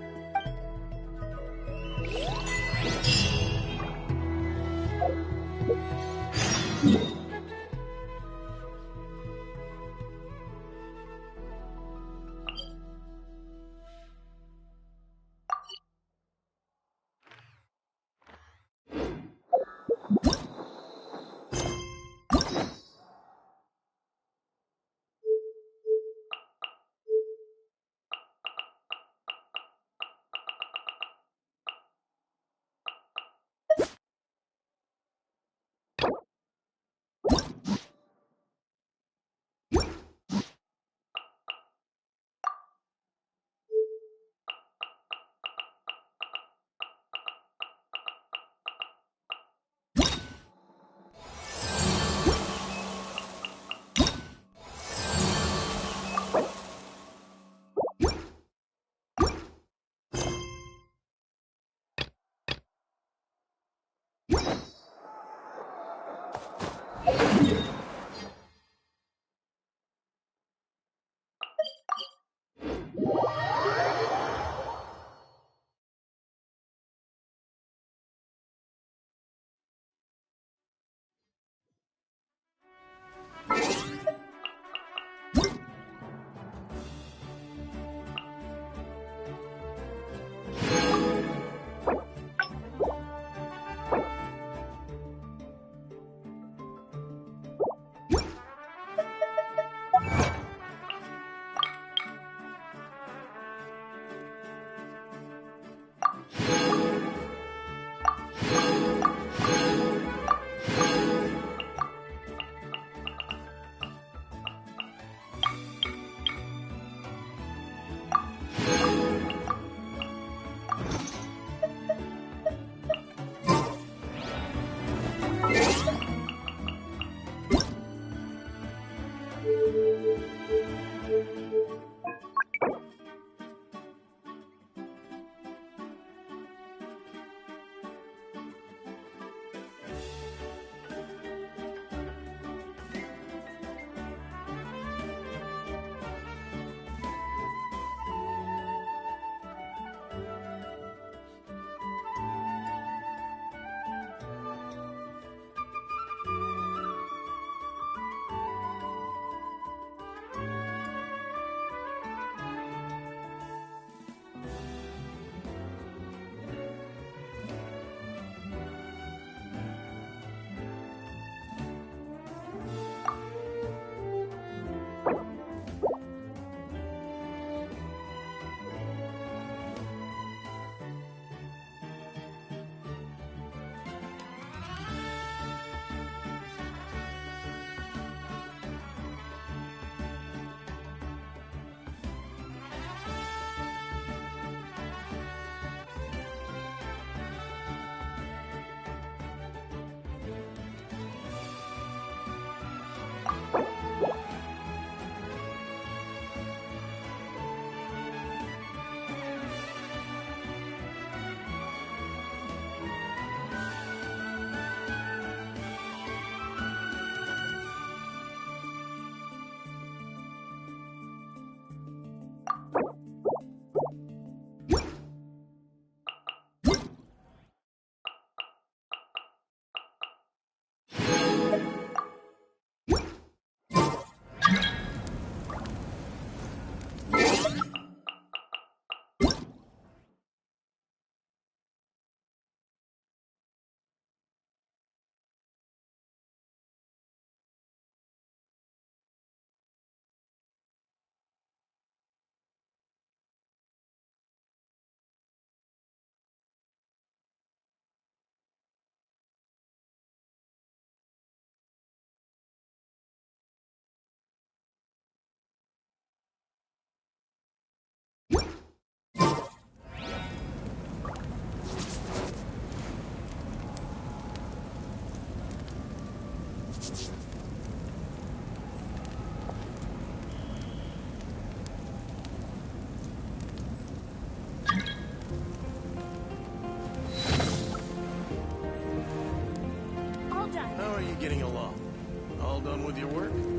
with your work?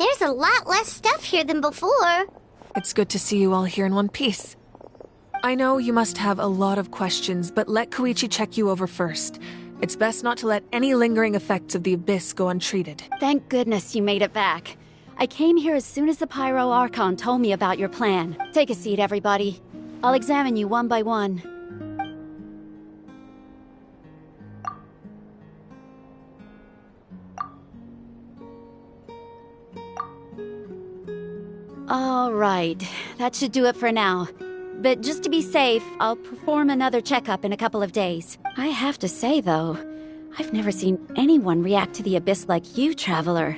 There's a lot less stuff here than before. It's good to see you all here in one piece. I know you must have a lot of questions, but let Koichi check you over first. It's best not to let any lingering effects of the Abyss go untreated. Thank goodness you made it back. I came here as soon as the Pyro Archon told me about your plan. Take a seat, everybody. I'll examine you one by one. All right, that should do it for now. but just to be safe, I'll perform another checkup in a couple of days. I have to say, though, I've never seen anyone react to the Abyss like you, Traveler.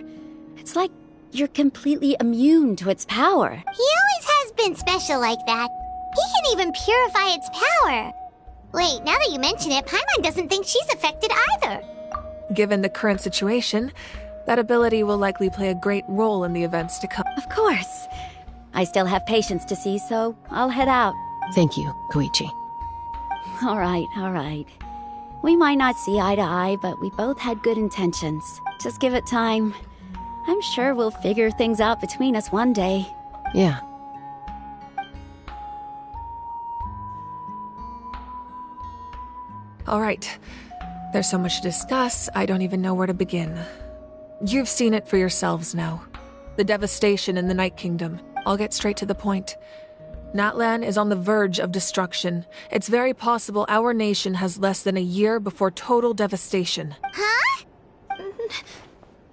It's like you're completely immune to its power. He always has been special like that. He can even purify its power. Wait, now that you mention it, Paimon doesn't think she's affected either. Given the current situation, that ability will likely play a great role in the events to come. Of course. I still have patients to see, so I'll head out. Thank you, Koichi. All right. We might not see eye to eye, but we both had good intentions. Just give it time. I'm sure we'll figure things out between us one day. Yeah. All right. There's so much to discuss, I don't even know where to begin. You've seen it for yourselves now. The devastation in the Night Kingdom. I'll get straight to the point. Natlan is on the verge of destruction. It's very possible our nation has less than a year before total devastation. Huh?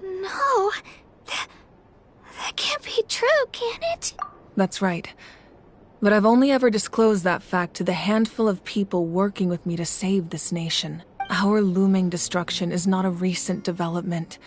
No. That can't be true, can it? That's right. But I've only ever disclosed that fact to the handful of people working with me to save this nation. Our looming destruction is not a recent development,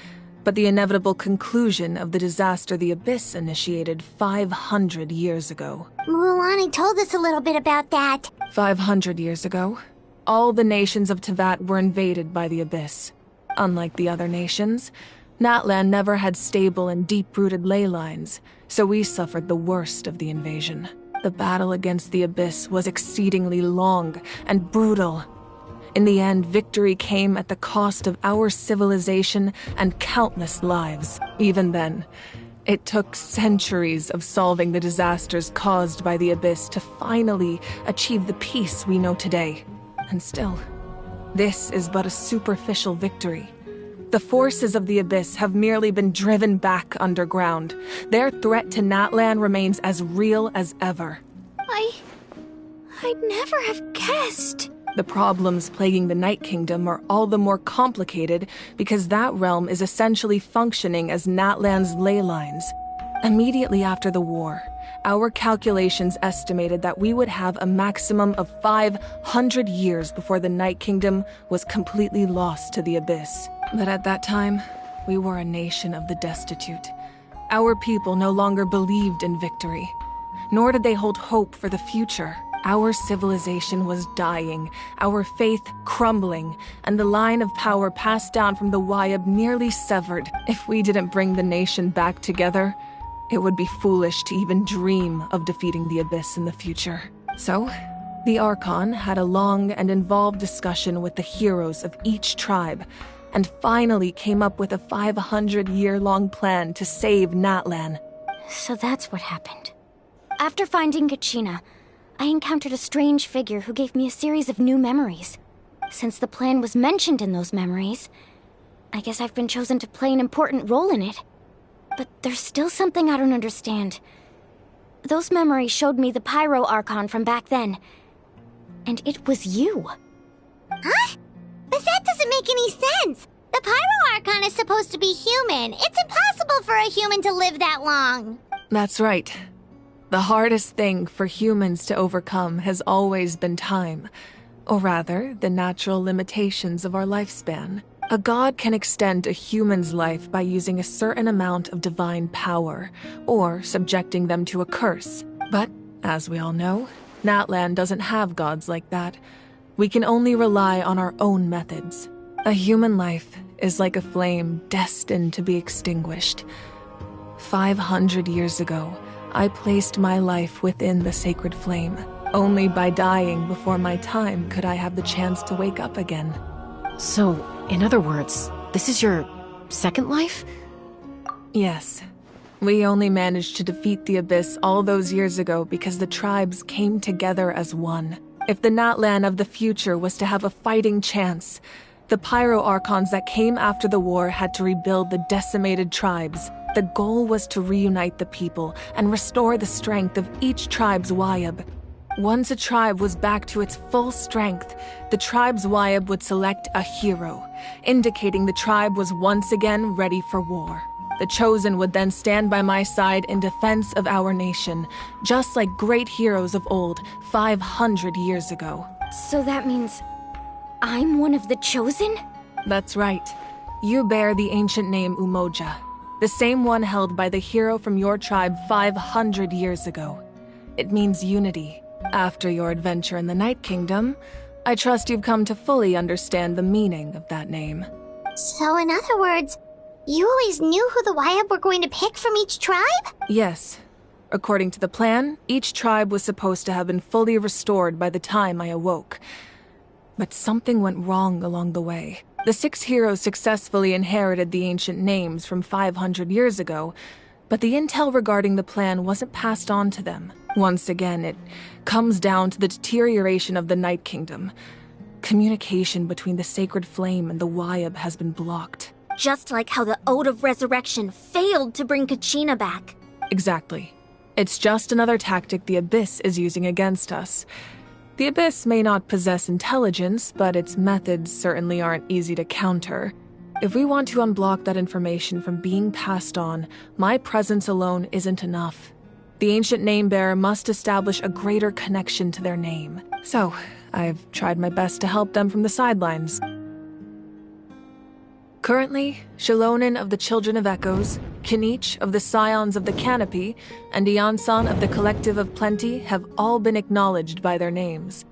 but the inevitable conclusion of the disaster the Abyss initiated 500 years ago. Mualani told us a little bit about that. 500 years ago, all the nations of Teyvat were invaded by the Abyss. Unlike the other nations, Natlan never had stable and deep-rooted ley lines, so we suffered the worst of the invasion. The battle against the Abyss was exceedingly long and brutal. In the end, victory came at the cost of our civilization and countless lives. Even then, it took centuries of solving the disasters caused by the Abyss to finally achieve the peace we know today. And still, this is but a superficial victory. The forces of the Abyss have merely been driven back underground. Their threat to Natlan remains as real as ever. I'd never have guessed. The problems plaguing the Night Kingdom are all the more complicated because that realm is essentially functioning as Natlan's ley lines. Immediately after the war, our calculations estimated that we would have a maximum of 500 years before the Night Kingdom was completely lost to the Abyss. But at that time, we were a nation of the destitute. Our people no longer believed in victory, nor did they hold hope for the future. Our civilization was dying, our faith crumbling, and the line of power passed down from the Wayab nearly severed. If we didn't bring the nation back together, it would be foolish to even dream of defeating the Abyss in the future. So, the Archon had a long and involved discussion with the heroes of each tribe, and finally came up with a 500-year-long plan to save Natlan. So that's what happened. After finding Kachina, I encountered a strange figure who gave me a series of new memories. Since the plan was mentioned in those memories, I guess I've been chosen to play an important role in it. But there's still something I don't understand. Those memories showed me the Pyro Archon from back then. And it was you. Huh? But that doesn't make any sense. The Pyro Archon is supposed to be human. It's impossible for a human to live that long. That's right. The hardest thing for humans to overcome has always been time, or rather, the natural limitations of our lifespan. A god can extend a human's life by using a certain amount of divine power, or subjecting them to a curse. But, as we all know, Natlan doesn't have gods like that. We can only rely on our own methods. A human life is like a flame destined to be extinguished. 500 years ago, I placed my life within the sacred flame. Only by dying before my time could I have the chance to wake up again. So, in other words, this is your second life? Yes. We only managed to defeat the Abyss all those years ago because the tribes came together as one. If the Natlan of the future was to have a fighting chance, the Pyro Archons that came after the war had to rebuild the decimated tribes. The goal was to reunite the people and restore the strength of each tribe's Wayab. Once a tribe was back to its full strength, the tribe's Wayab would select a hero, indicating the tribe was once again ready for war. The Chosen would then stand by my side in defense of our nation, just like great heroes of old, 500 years ago. So that means I'm one of the Chosen? That's right. You bear the ancient name Umoja, the same one held by the hero from your tribe 500 years ago. It means unity. After your adventure in the Night Kingdom, I trust you've come to fully understand the meaning of that name. So in other words, you always knew who the Wyabb were going to pick from each tribe? Yes. According to the plan, each tribe was supposed to have been fully restored by the time I awoke. But something went wrong along the way. The 6 heroes successfully inherited the ancient names from 500 years ago, but the intel regarding the plan wasn't passed on to them. Once again, it comes down to the deterioration of the Night Kingdom. Communication between the Sacred Flame and the Wyabb has been blocked. Just like how the Ode of Resurrection failed to bring Kachina back. Exactly. It's just another tactic the Abyss is using against us. The Abyss may not possess intelligence, but its methods certainly aren't easy to counter. If we want to unblock that information from being passed on, my presence alone isn't enough. The ancient name-bearer must establish a greater connection to their name. So, I've tried my best to help them from the sidelines. Currently, Shilonen of the Children of Echoes, Kinich of the Scions of the Canopy, and Iansan of the Collective of Plenty have all been acknowledged by their names.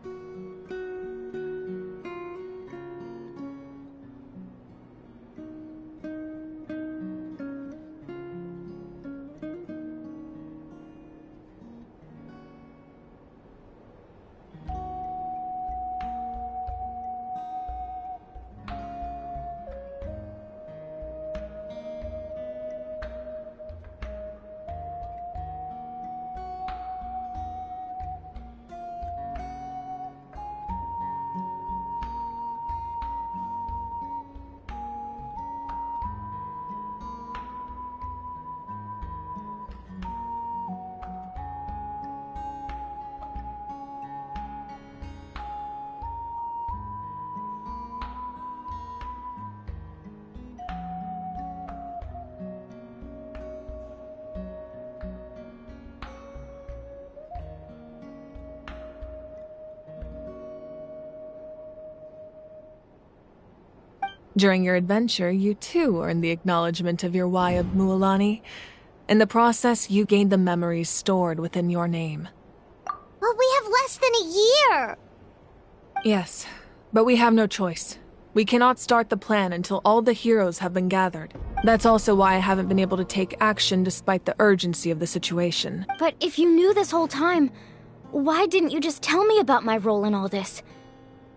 During your adventure, you too earned the acknowledgement of your Wyabb, Mualani. In the process, you gained the memories stored within your name. But we have less than a year! Yes, but we have no choice. We cannot start the plan until all the heroes have been gathered. That's also why I haven't been able to take action despite the urgency of the situation. But if you knew this whole time, why didn't you just tell me about my role in all this?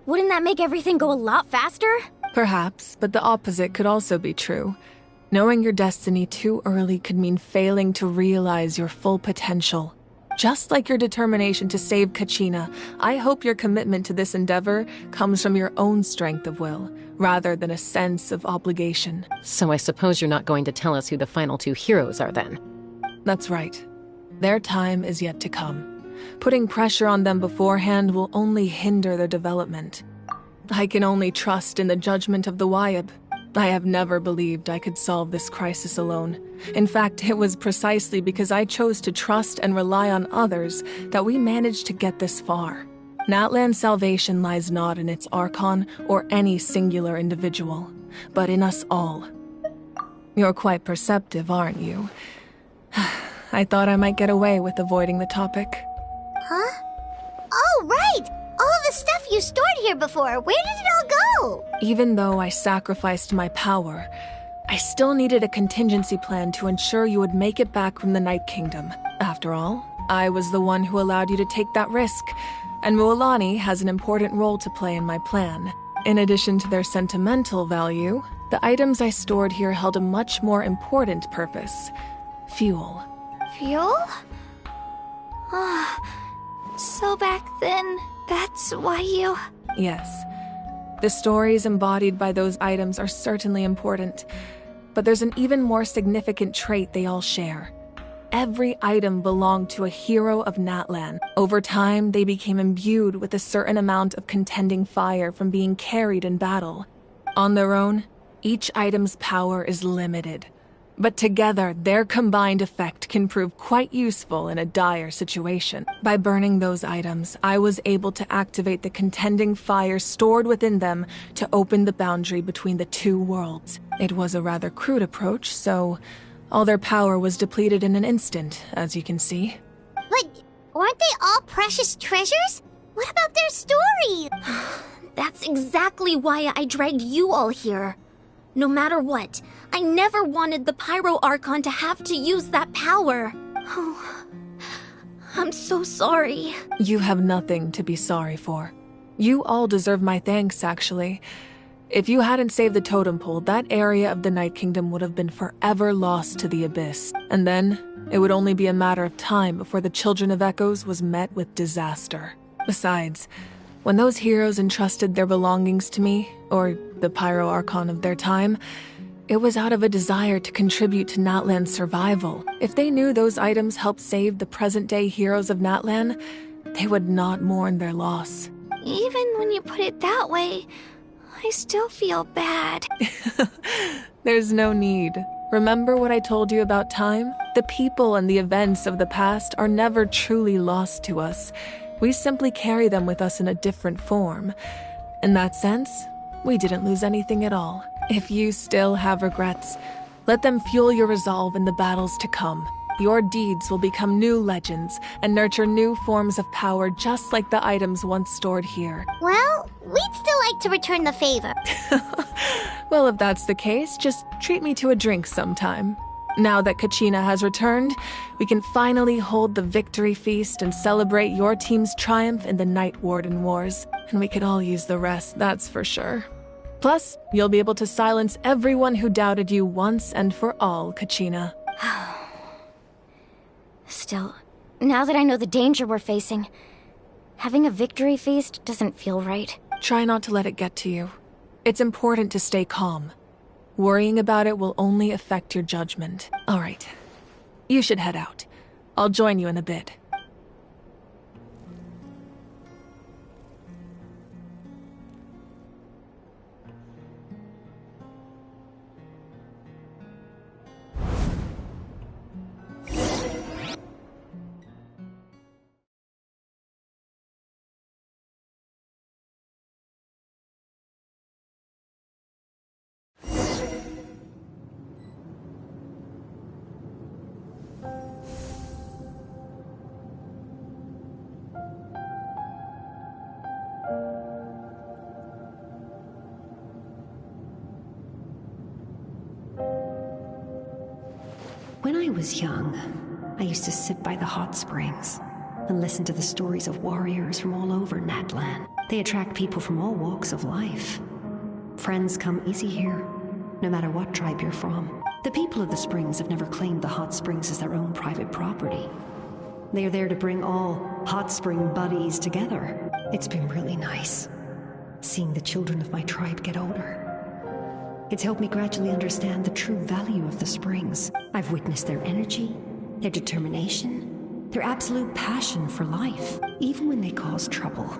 Wouldn't that make everything go a lot faster? Perhaps, but the opposite could also be true. Knowing your destiny too early could mean failing to realize your full potential. Just like your determination to save Kachina, I hope your commitment to this endeavor comes from your own strength of will, rather than a sense of obligation. So I suppose you're not going to tell us who the final 2 heroes are then? That's right. Their time is yet to come. Putting pressure on them beforehand will only hinder their development. I can only trust in the judgment of the Wyabb. I have never believed I could solve this crisis alone. In fact, it was precisely because I chose to trust and rely on others that we managed to get this far. Natlan's salvation lies not in its Archon or any singular individual, but in us all. You're quite perceptive, aren't you? I thought I might get away with avoiding the topic. Huh? Oh, right! All of the stuff you stored here before, where did it all go? Even though I sacrificed my power, I still needed a contingency plan to ensure you would make it back from the Night Kingdom. After all, I was the one who allowed you to take that risk, and Mualani has an important role to play in my plan. In addition to their sentimental value, the items I stored here held a much more important purpose: fuel. Fuel? So back then, that's why you... Yes. The stories embodied by those items are certainly important, but there's an even more significant trait they all share. Every item belonged to a hero of Natlan. Over time, they became imbued with a certain amount of contending fire from being carried in battle. On their own, each item's power is limited. But together, their combined effect can prove quite useful in a dire situation. By burning those items, I was able to activate the contending fire stored within them to open the boundary between the two worlds. It was a rather crude approach, so all their power was depleted in an instant, as you can see. But aren't they all precious treasures? What about their story? That's exactly why I dragged you all here. No matter what, I never wanted the Pyro Archon to have to use that power. Oh, I'm so sorry. You have nothing to be sorry for. You all deserve my thanks, actually. If you hadn't saved the totem pole, that area of the Night Kingdom would have been forever lost to the Abyss. And then, it would only be a matter of time before the Children of Echoes was met with disaster. Besides, when those heroes entrusted their belongings to me, or the Pyro Archon of their time, it was out of a desire to contribute to Natlan's survival. If they knew those items helped save the present-day heroes of Natlan, they would not mourn their loss. Even when you put it that way, I still feel bad. There's no need. Remember what I told you about time? The people and the events of the past are never truly lost to us. We simply carry them with us in a different form. In that sense, we didn't lose anything at all. If you still have regrets, let them fuel your resolve in the battles to come. Your deeds will become new legends and nurture new forms of power just like the items once stored here. Well, we'd still like to return the favor. Well, if that's the case, just treat me to a drink sometime. Now that Kachina has returned, we can finally hold the victory feast and celebrate your team's triumph in the Night Warden Wars. And we could all use the rest, that's for sure. Plus, you'll be able to silence everyone who doubted you once and for all, Kachina. Still, now that I know the danger we're facing, having a victory feast doesn't feel right. Try not to let it get to you. It's important to stay calm. Worrying about it will only affect your judgment. All right. You should head out. I'll join you in a bit. When I was young, I used to sit by the hot springs and listen to the stories of warriors from all over Natlan. They attract people from all walks of life. Friends come easy here, no matter what tribe you're from. The people of the springs have never claimed the hot springs as their own private property. They are there to bring all hot spring buddies together. It's been really nice, seeing the children of my tribe get older. It's helped me gradually understand the true value of the springs. I've witnessed their energy, their determination, their absolute passion for life. Even when they cause trouble,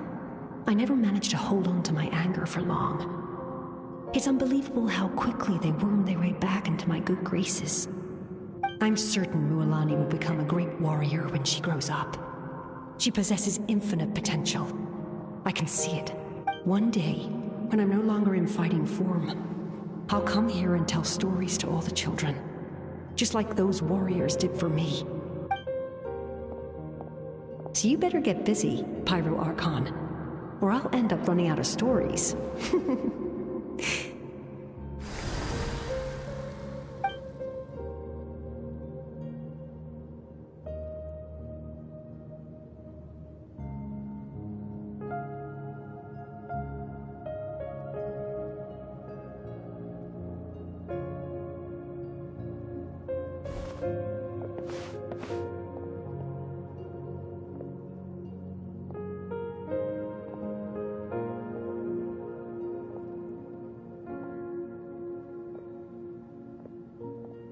I never managed to hold on to my anger for long. It's unbelievable how quickly they worm their way back into my good graces. I'm certain Mualani will become a great warrior when she grows up. She possesses infinite potential. I can see it. One day, when I'm no longer in fighting form, I'll come here and tell stories to all the children, just like those warriors did for me. So you better get busy, Pyro Archon, or I'll end up running out of stories.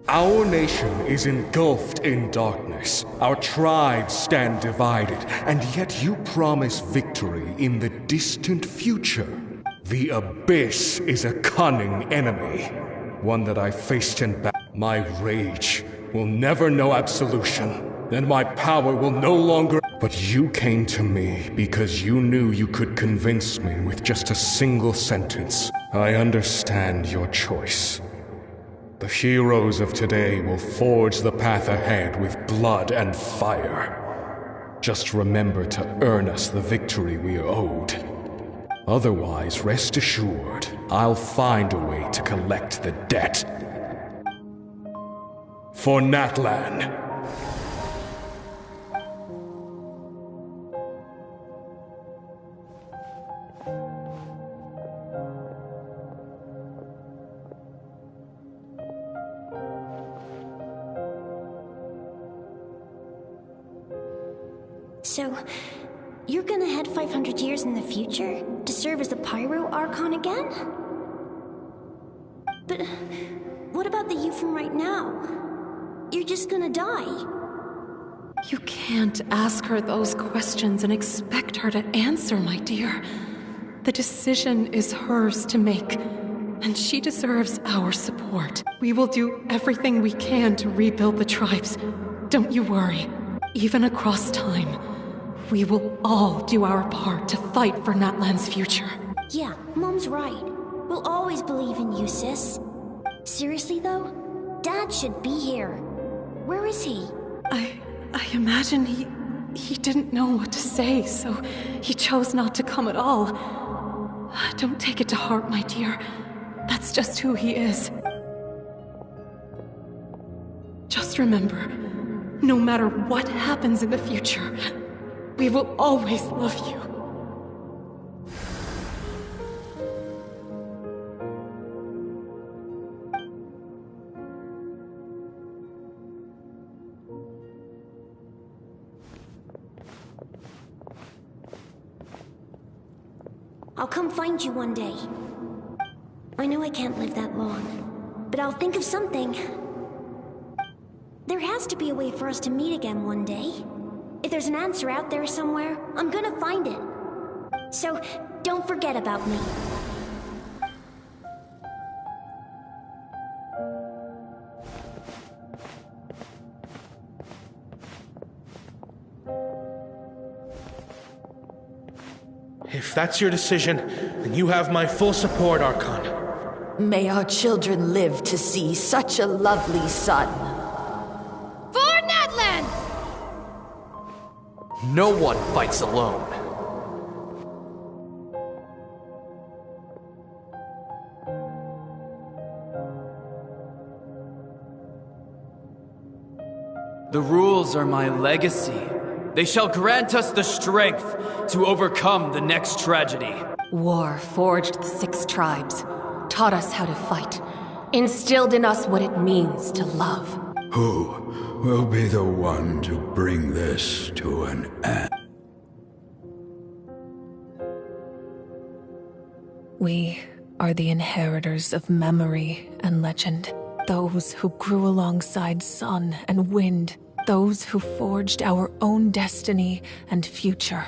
Our nation is engulfed in darkness. Our tribes stand divided, and yet you promise victory in the distant future. The Abyss is a cunning enemy, one that I faced in battle. My rage will never know absolution, and my power will no longer... But you came to me because you knew you could convince me with just a single sentence. I understand your choice. The heroes of today will forge the path ahead with blood and fire. Just remember to earn us the victory we are owed. Otherwise, rest assured, I'll find a way to collect the debt. For Natlan. So, you're gonna head 500 years in the future to serve as the Pyro Archon again? But what about the you from right now? You're just gonna die. You can't ask her those questions and expect her to answer, my dear. The decision is hers to make, and she deserves our support. We will do everything we can to rebuild the tribes. Don't you worry. Even across time, we will all do our part to fight for Natlan's future. Yeah, Mom's right. We'll always believe in you, sis. Seriously, though? Dad should be here. Where is he? I imagine he didn't know what to say, so he chose not to come at all. Don't take it to heart, my dear. That's just who he is. Just remember, no matter what happens in the future, we will always love you. I'll come find you one day. I know I can't live that long, but I'll think of something. There has to be a way for us to meet again one day. If there's an answer out there somewhere, I'm gonna find it. So, don't forget about me. If that's your decision, then you have my full support, Archon. May our children live to see such a lovely son. For Natlan! No one fights alone. The rules are my legacy. They shall grant us the strength to overcome the next tragedy. War forged the 6 tribes, taught us how to fight, instilled in us what it means to love. Who will be the one to bring this to an end? We are the inheritors of memory and legend, those who grew alongside sun and wind, those who forged our own destiny and future.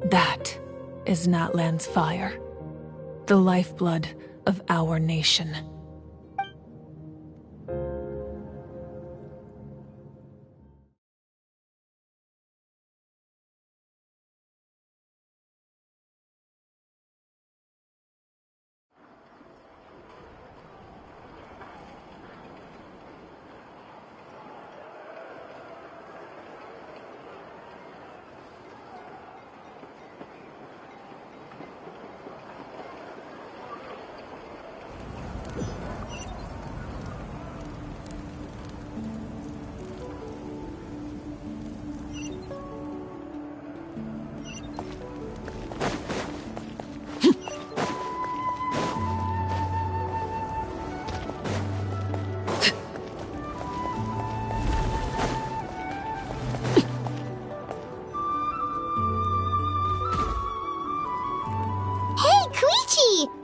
That is Natlan's fire, the lifeblood of our nation.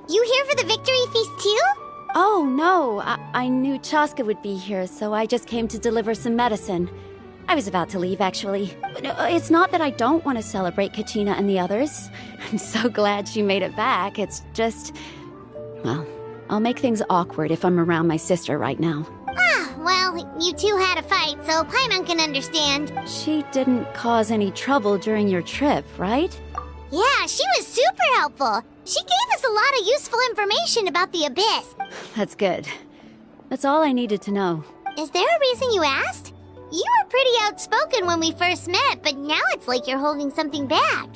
You here for the victory feast too? Oh, no. I knew Chaska would be here, so I just came to deliver some medicine. I was about to leave, actually. It's not that I don't want to celebrate Kachina and the others. I'm so glad she made it back. It's just... well, I'll make things awkward if I'm around my sister right now. Oh, Well, you two had a fight, so Paimon can understand. She didn't cause any trouble during your trip, right? Yeah, she was super helpful. She gave us a lot of useful information about the Abyss. That's good. That's all I needed to know. Is there a reason you asked? You were pretty outspoken when we first met, but now it's like you're holding something back.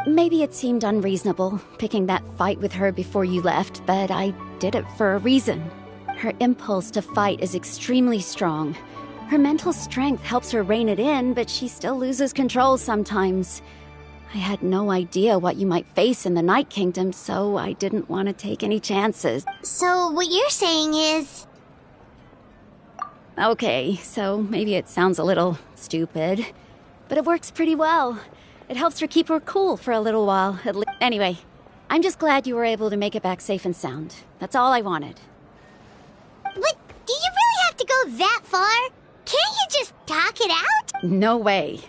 Maybe it seemed unreasonable, picking that fight with her before you left, but I did it for a reason. Her impulse to fight is extremely strong. Her mental strength helps her rein it in, but she still loses control sometimes. I had no idea what you might face in the Night Kingdom, so I didn't want to take any chances. So what you're saying is... Okay, so maybe it sounds a little stupid, but it works pretty well. It helps her keep her cool for a little while. Anyway, I'm just glad you were able to make it back safe and sound. That's all I wanted. But do you really have to go that far? Can't you just talk it out? No way.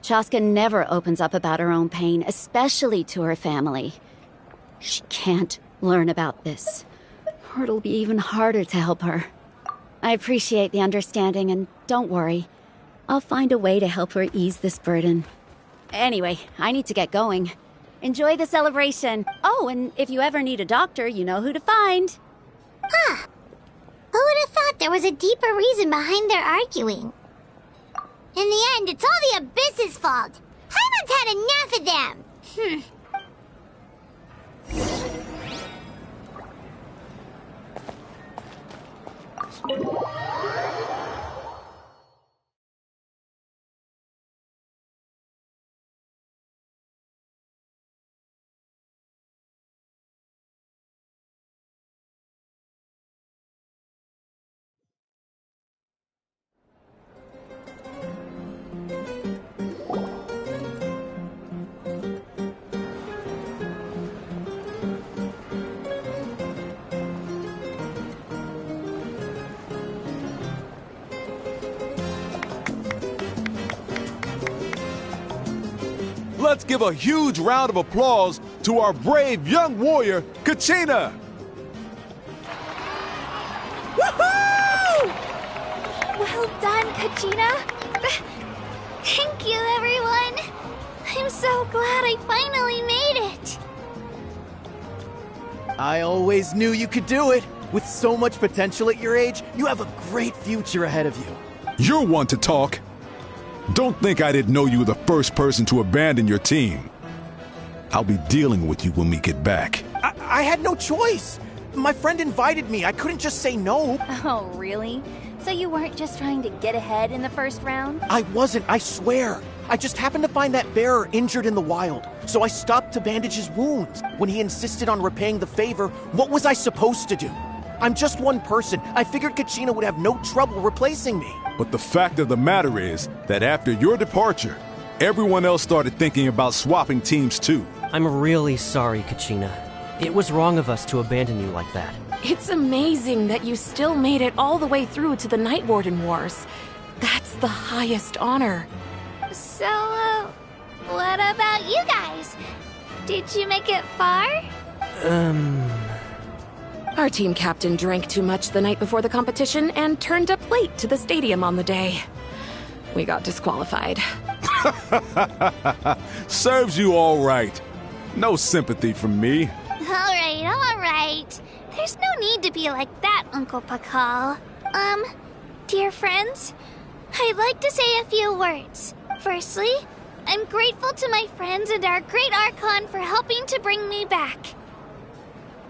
Chaska never opens up about her own pain, especially to her family. She can't learn about this, or it'll be even harder to help her. I appreciate the understanding, and don't worry. I'll find a way to help her ease this burden. Anyway, I need to get going. Enjoy the celebration. Oh, and if you ever need a doctor, you know who to find. Huh. Who would have thought there was a deeper reason behind their arguing? In the end, it's all the Abyss's fault. Paimon's had enough of them. Let's give a huge round of applause to our brave young warrior, Kachina! Woohoo! Well done, Kachina. Thank you, everyone. I'm so glad I finally made it. I always knew you could do it. With so much potential at your age, you have a great future ahead of you. You're one to talk. Don't think I didn't know you were the first person to abandon your team. I'll be dealing with you when we get back. I had no choice. My friend invited me. I couldn't just say no. Oh, really? So you weren't just trying to get ahead in the first round? I wasn't, I swear. I just happened to find that bearer injured in the wild, so I stopped to bandage his wounds. When he insisted on repaying the favor, what was I supposed to do? I'm just one person. I figured Kachina would have no trouble replacing me. But the fact of the matter is that after your departure, everyone else started thinking about swapping teams too. I'm really sorry, Kachina. It was wrong of us to abandon you like that. It's amazing that you still made it all the way through to the Night Warden Wars. That's the highest honor. So, what about you guys? Did you make it far? Our team captain drank too much the night before the competition and turned up late to the stadium on the day. We got disqualified. Serves you all right. No sympathy from me. All right. There's no need to be like that, Uncle Pakal. Dear friends, I'd like to say a few words. Firstly, I'm grateful to my friends and our great Archon for helping to bring me back.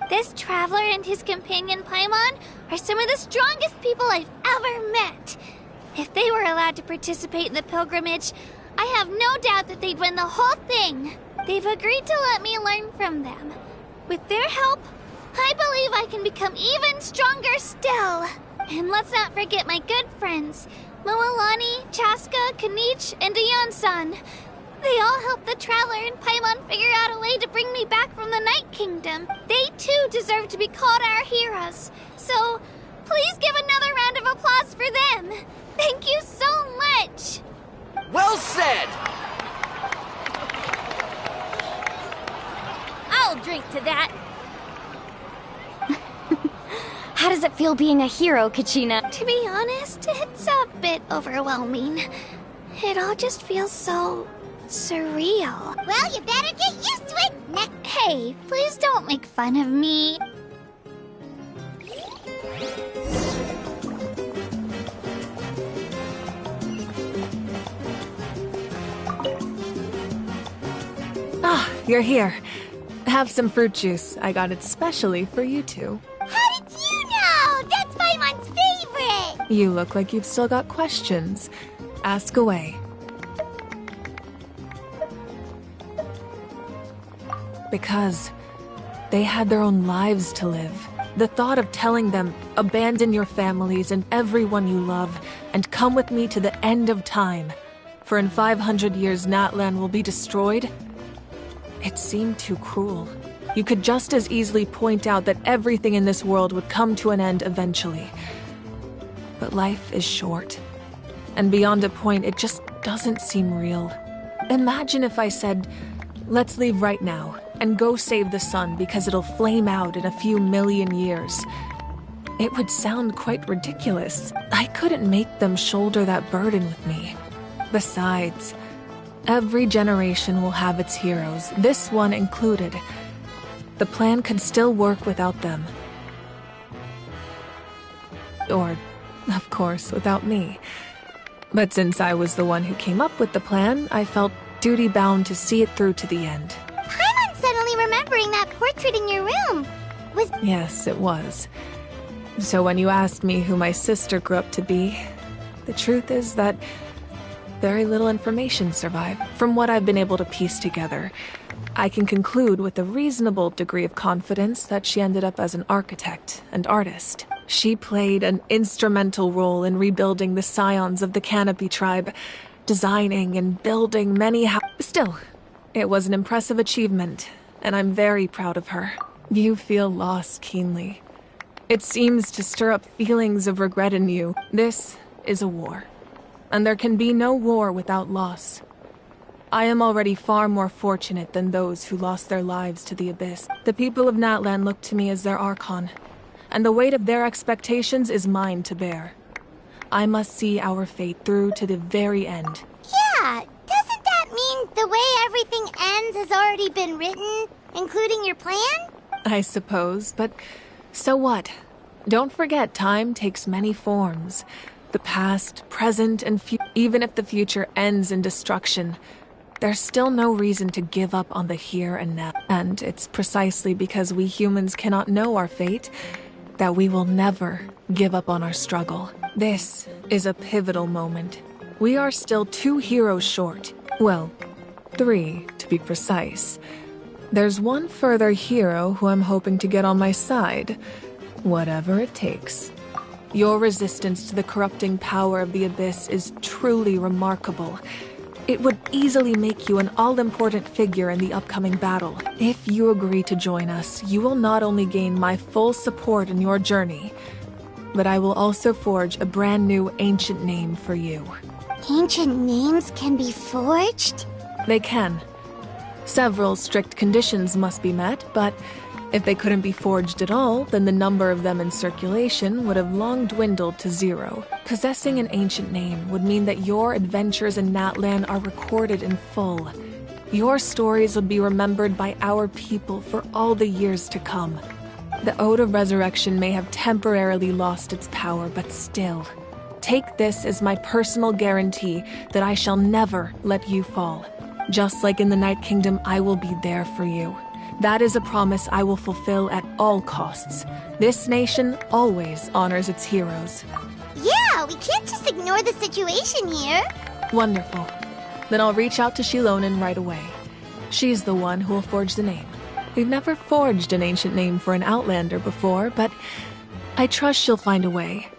This traveler and his companion Paimon are some of the strongest people I've ever met. If they were allowed to participate in the pilgrimage, I have no doubt that they'd win the whole thing. They've agreed to let me learn from them. With their help, I believe I can become even stronger still. And let's not forget my good friends, Moalani, Chaska, Kanich, and Aeon-san. They all helped the Traveler and Paimon figure out a way to bring me back from the Night Kingdom. They too deserve to be called our heroes. So, please give another round of applause for them. Thank you so much. Well said! I'll drink to that. How does it feel being a hero, Kachina? To be honest, it's a bit overwhelming. It all just feels so surreal. Well, you better get used to it. Hey, please don't make fun of me. Ah, you're here. Have some fruit juice. I got it specially for you two. How did you know? That's Paimon's favorite! You look like you've still got questions. Ask away. Because they had their own lives to live. The thought of telling them, abandon your families and everyone you love, and come with me to the end of time, for in 500 years Natlan will be destroyed, it seemed too cruel. You could just as easily point out that everything in this world would come to an end eventually. But life is short. And beyond a point, it just doesn't seem real. Imagine if I said, let's leave right now, and go save the sun because it'll flame out in a few million years. It would sound quite ridiculous. I couldn't make them shoulder that burden with me. Besides, every generation will have its heroes, this one included. The plan could still work without them. Or, of course, without me. But since I was the one who came up with the plan, I felt duty-bound to see it through to the end. Paimon's suddenly remembering that portrait in your room. Yes, it was. So when you asked me who my sister grew up to be, the truth is that very little information survived. From what I've been able to piece together, I can conclude with a reasonable degree of confidence that she ended up as an architect and artist. She played an instrumental role in rebuilding the scions of the Canopy tribe, designing and building many Still, it was an impressive achievement, and I'm very proud of her. You feel loss keenly. It seems to stir up feelings of regret in you. This is a war, and there can be no war without loss. I am already far more fortunate than those who lost their lives to the Abyss. The people of Natlan look to me as their Archon, and the weight of their expectations is mine to bear. I must see our fate through to the very end. Yeah, doesn't that mean the way everything ends has already been written, including your plan? I suppose, but so what? Don't forget, time takes many forms. The past, present, and even if the future ends in destruction, there's still no reason to give up on the here and now. And it's precisely because we humans cannot know our fate that we will never give up on our struggle. This is a pivotal moment. We are still 2 heroes short. Well, 3 to be precise. There's one further hero who I'm hoping to get on my side, whatever it takes. Your resistance to the corrupting power of the Abyss is truly remarkable. It would easily make you an all-important figure in the upcoming battle. If you agree to join us, you will not only gain my full support in your journey, but I will also forge a brand new ancient name for you. Ancient names can be forged? They can. Several strict conditions must be met, but if they couldn't be forged at all, then the number of them in circulation would have long dwindled to 0. Possessing an ancient name would mean that your adventures in Natlan are recorded in full. Your stories would be remembered by our people for all the years to come. The Ode of Resurrection may have temporarily lost its power, but still, take this as my personal guarantee that I shall never let you fall. Just like in the Night Kingdom, I will be there for you. That is a promise I will fulfill at all costs. This nation always honors its heroes. Yeah, we can't just ignore the situation here. Wonderful. Then I'll reach out to Shilonen right away. She's the one who will forge the name. We've never forged an ancient name for an Outlander before, but I trust she'll find a way.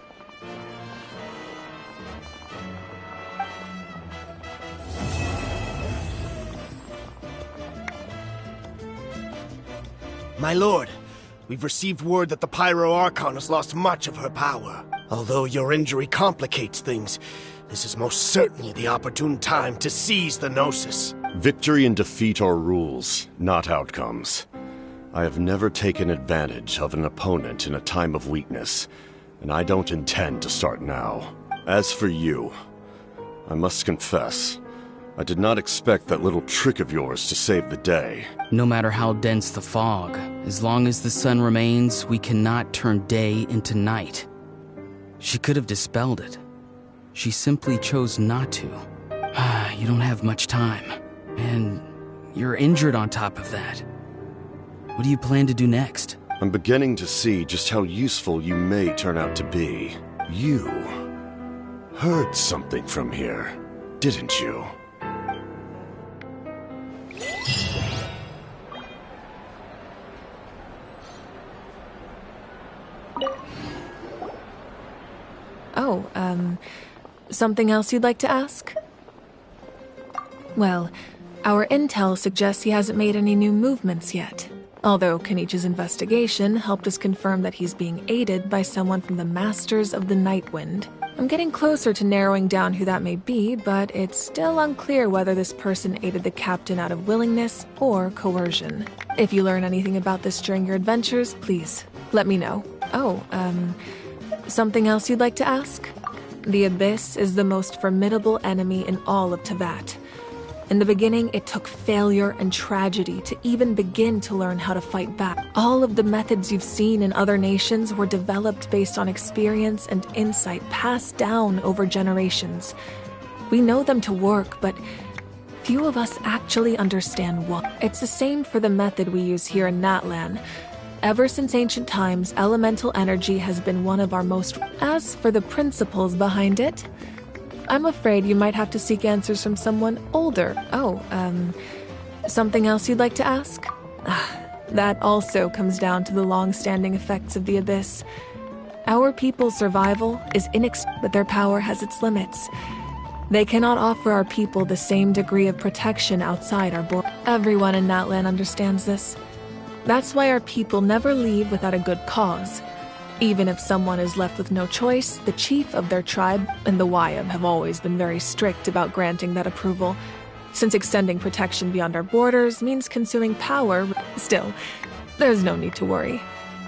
My lord, we've received word that the Pyro Archon has lost much of her power. Although your injury complicates things, this is most certainly the opportune time to seize the Gnosis. Victory and defeat are rules, not outcomes. I have never taken advantage of an opponent in a time of weakness, and I don't intend to start now. As for you, I must confess, I did not expect that little trick of yours to save the day. No matter how dense the fog, as long as the sun remains, we cannot turn day into night. She could have dispelled it. She simply chose not to. You don't have much time, and you're injured on top of that. What do you plan to do next? I'm beginning to see just how useful you may turn out to be. You heard something from here, didn't you? Oh, something else you'd like to ask? Well, our intel suggests he hasn't made any new movements yet. Although Kenichi's investigation helped us confirm that he's being aided by someone from the Masters of the Nightwind. I'm getting closer to narrowing down who that may be, but it's still unclear whether this person aided the captain out of willingness or coercion. If you learn anything about this during your adventures, please let me know. Oh, something else you'd like to ask? The Abyss is the most formidable enemy in all of Teyvat. In the beginning, it took failure and tragedy to even begin to learn how to fight back. All of the methods you've seen in other nations were developed based on experience and insight passed down over generations. We know them to work, but few of us actually understand what. It's the same for the method we use here in Natlan. Ever since ancient times, elemental energy has been one of our most... As for the principles behind it, I'm afraid you might have to seek answers from someone older. Oh, something else you'd like to ask? That also comes down to the long-standing effects of the Abyss. Our people's survival is but their power has its limits. They cannot offer our people the same degree of protection outside our borders. Everyone in Natlan understands this. That's why our people never leave without a good cause. Even if someone is left with no choice, the chief of their tribe and the Wyab have always been very strict about granting that approval, since extending protection beyond our borders means consuming power. Still, there's no need to worry.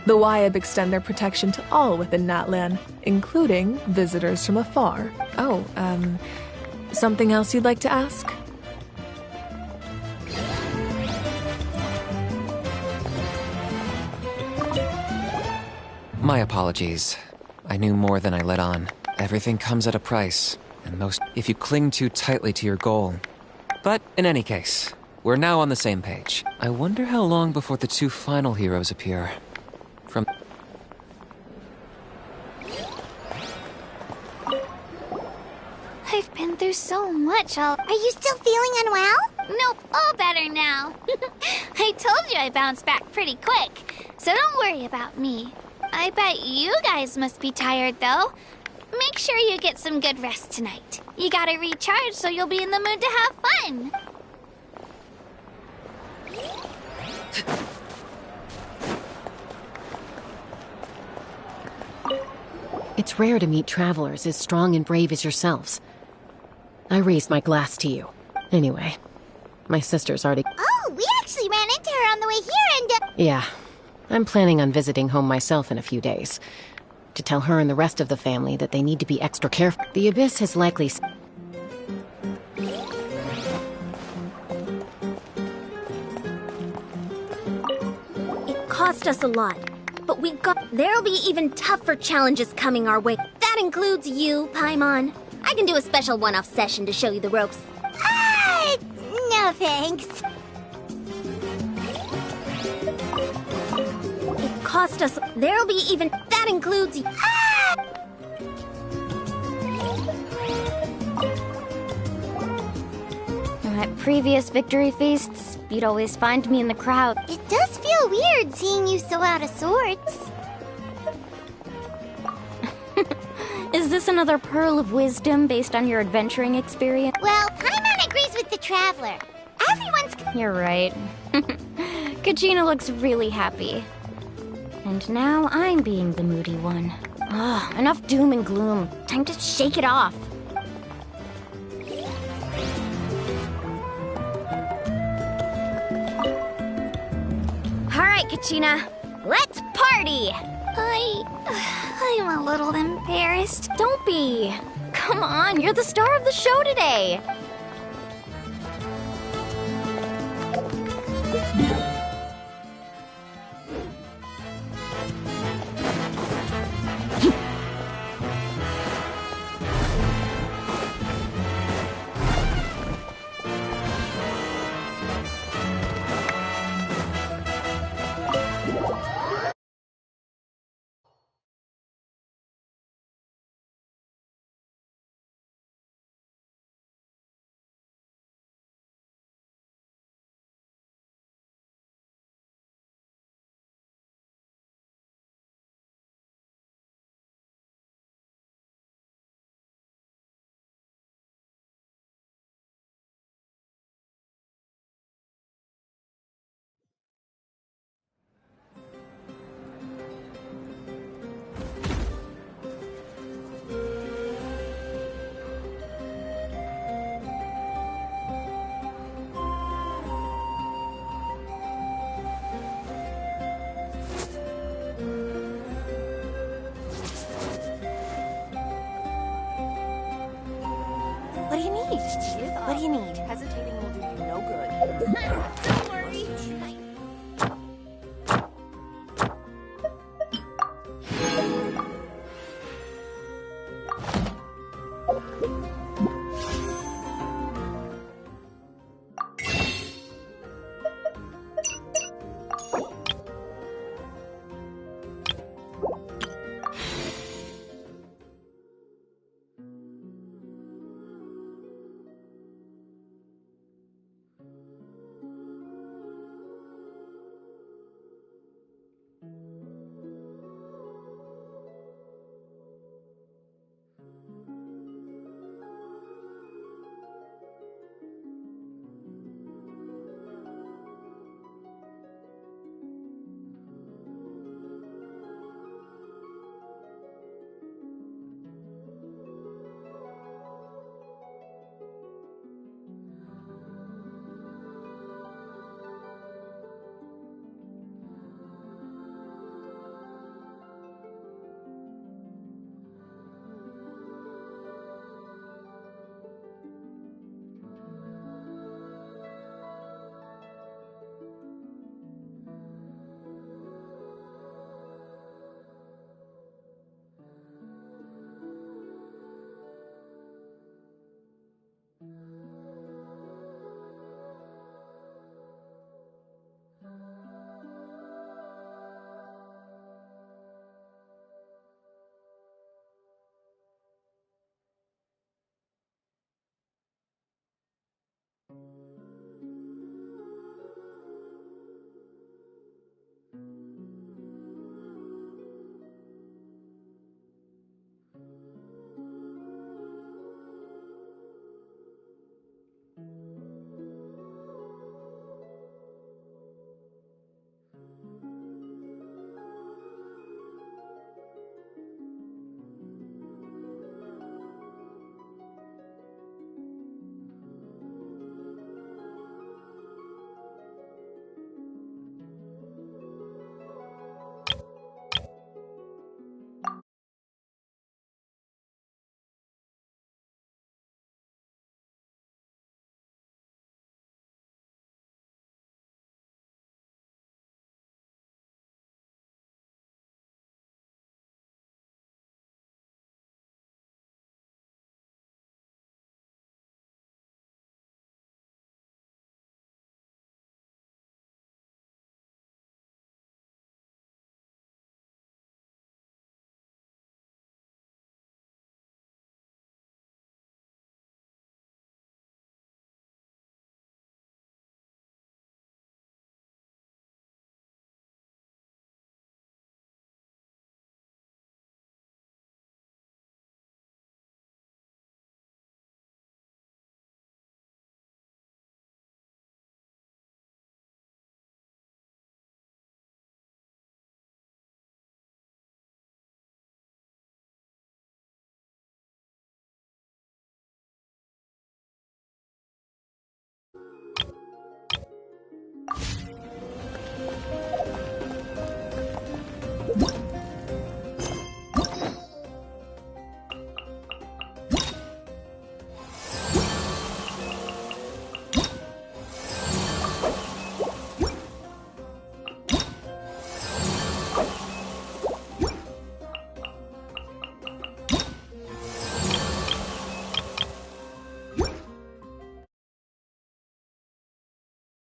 The Wyab extend their protection to all within Natlan, including visitors from afar. Oh, something else you'd like to ask? My apologies. I knew more than I let on. Everything comes at a price, and most if you cling too tightly to your goal. But in any case, we're now on the same page. I wonder how long before the two final heroes appear. From... I've been through so much, Are you still feeling unwell? Nope, all better now. I told you I bounced back pretty quick, so don't worry about me. I bet you guys must be tired, though. Make sure you get some good rest tonight. You gotta recharge so you'll be in the mood to have fun. It's rare to meet travelers as strong and brave as yourselves. I raised my glass to you. Anyway, my sister's already... Oh, we actually ran into her on the way here and... Yeah. I'm planning on visiting home myself in a few days, to tell her and the rest of the family that they need to be extra careful. The Abyss has likely... It cost us a lot, but we got... There'll be even tougher challenges coming our way. That includes you, Paimon. I can do a special one-off session to show you the ropes. No thanks. Cost us. There'll be even. That includes. At previous victory feasts, you'd always find me in the crowd. It does feel weird seeing you so out of sorts. Is this another pearl of wisdom based on your adventuring experience? Well, Paimon agrees with the Traveler. Everyone's... You're right. Kachina looks really happy. And now I'm being the moody one. Ugh, enough doom and gloom. Time to shake it off. Alright, Kachina. Let's party! I'm a little embarrassed. Don't be. Come on, you're the star of the show today. What do you need? What do you need? Hesitating will do you no good. Don't worry. What?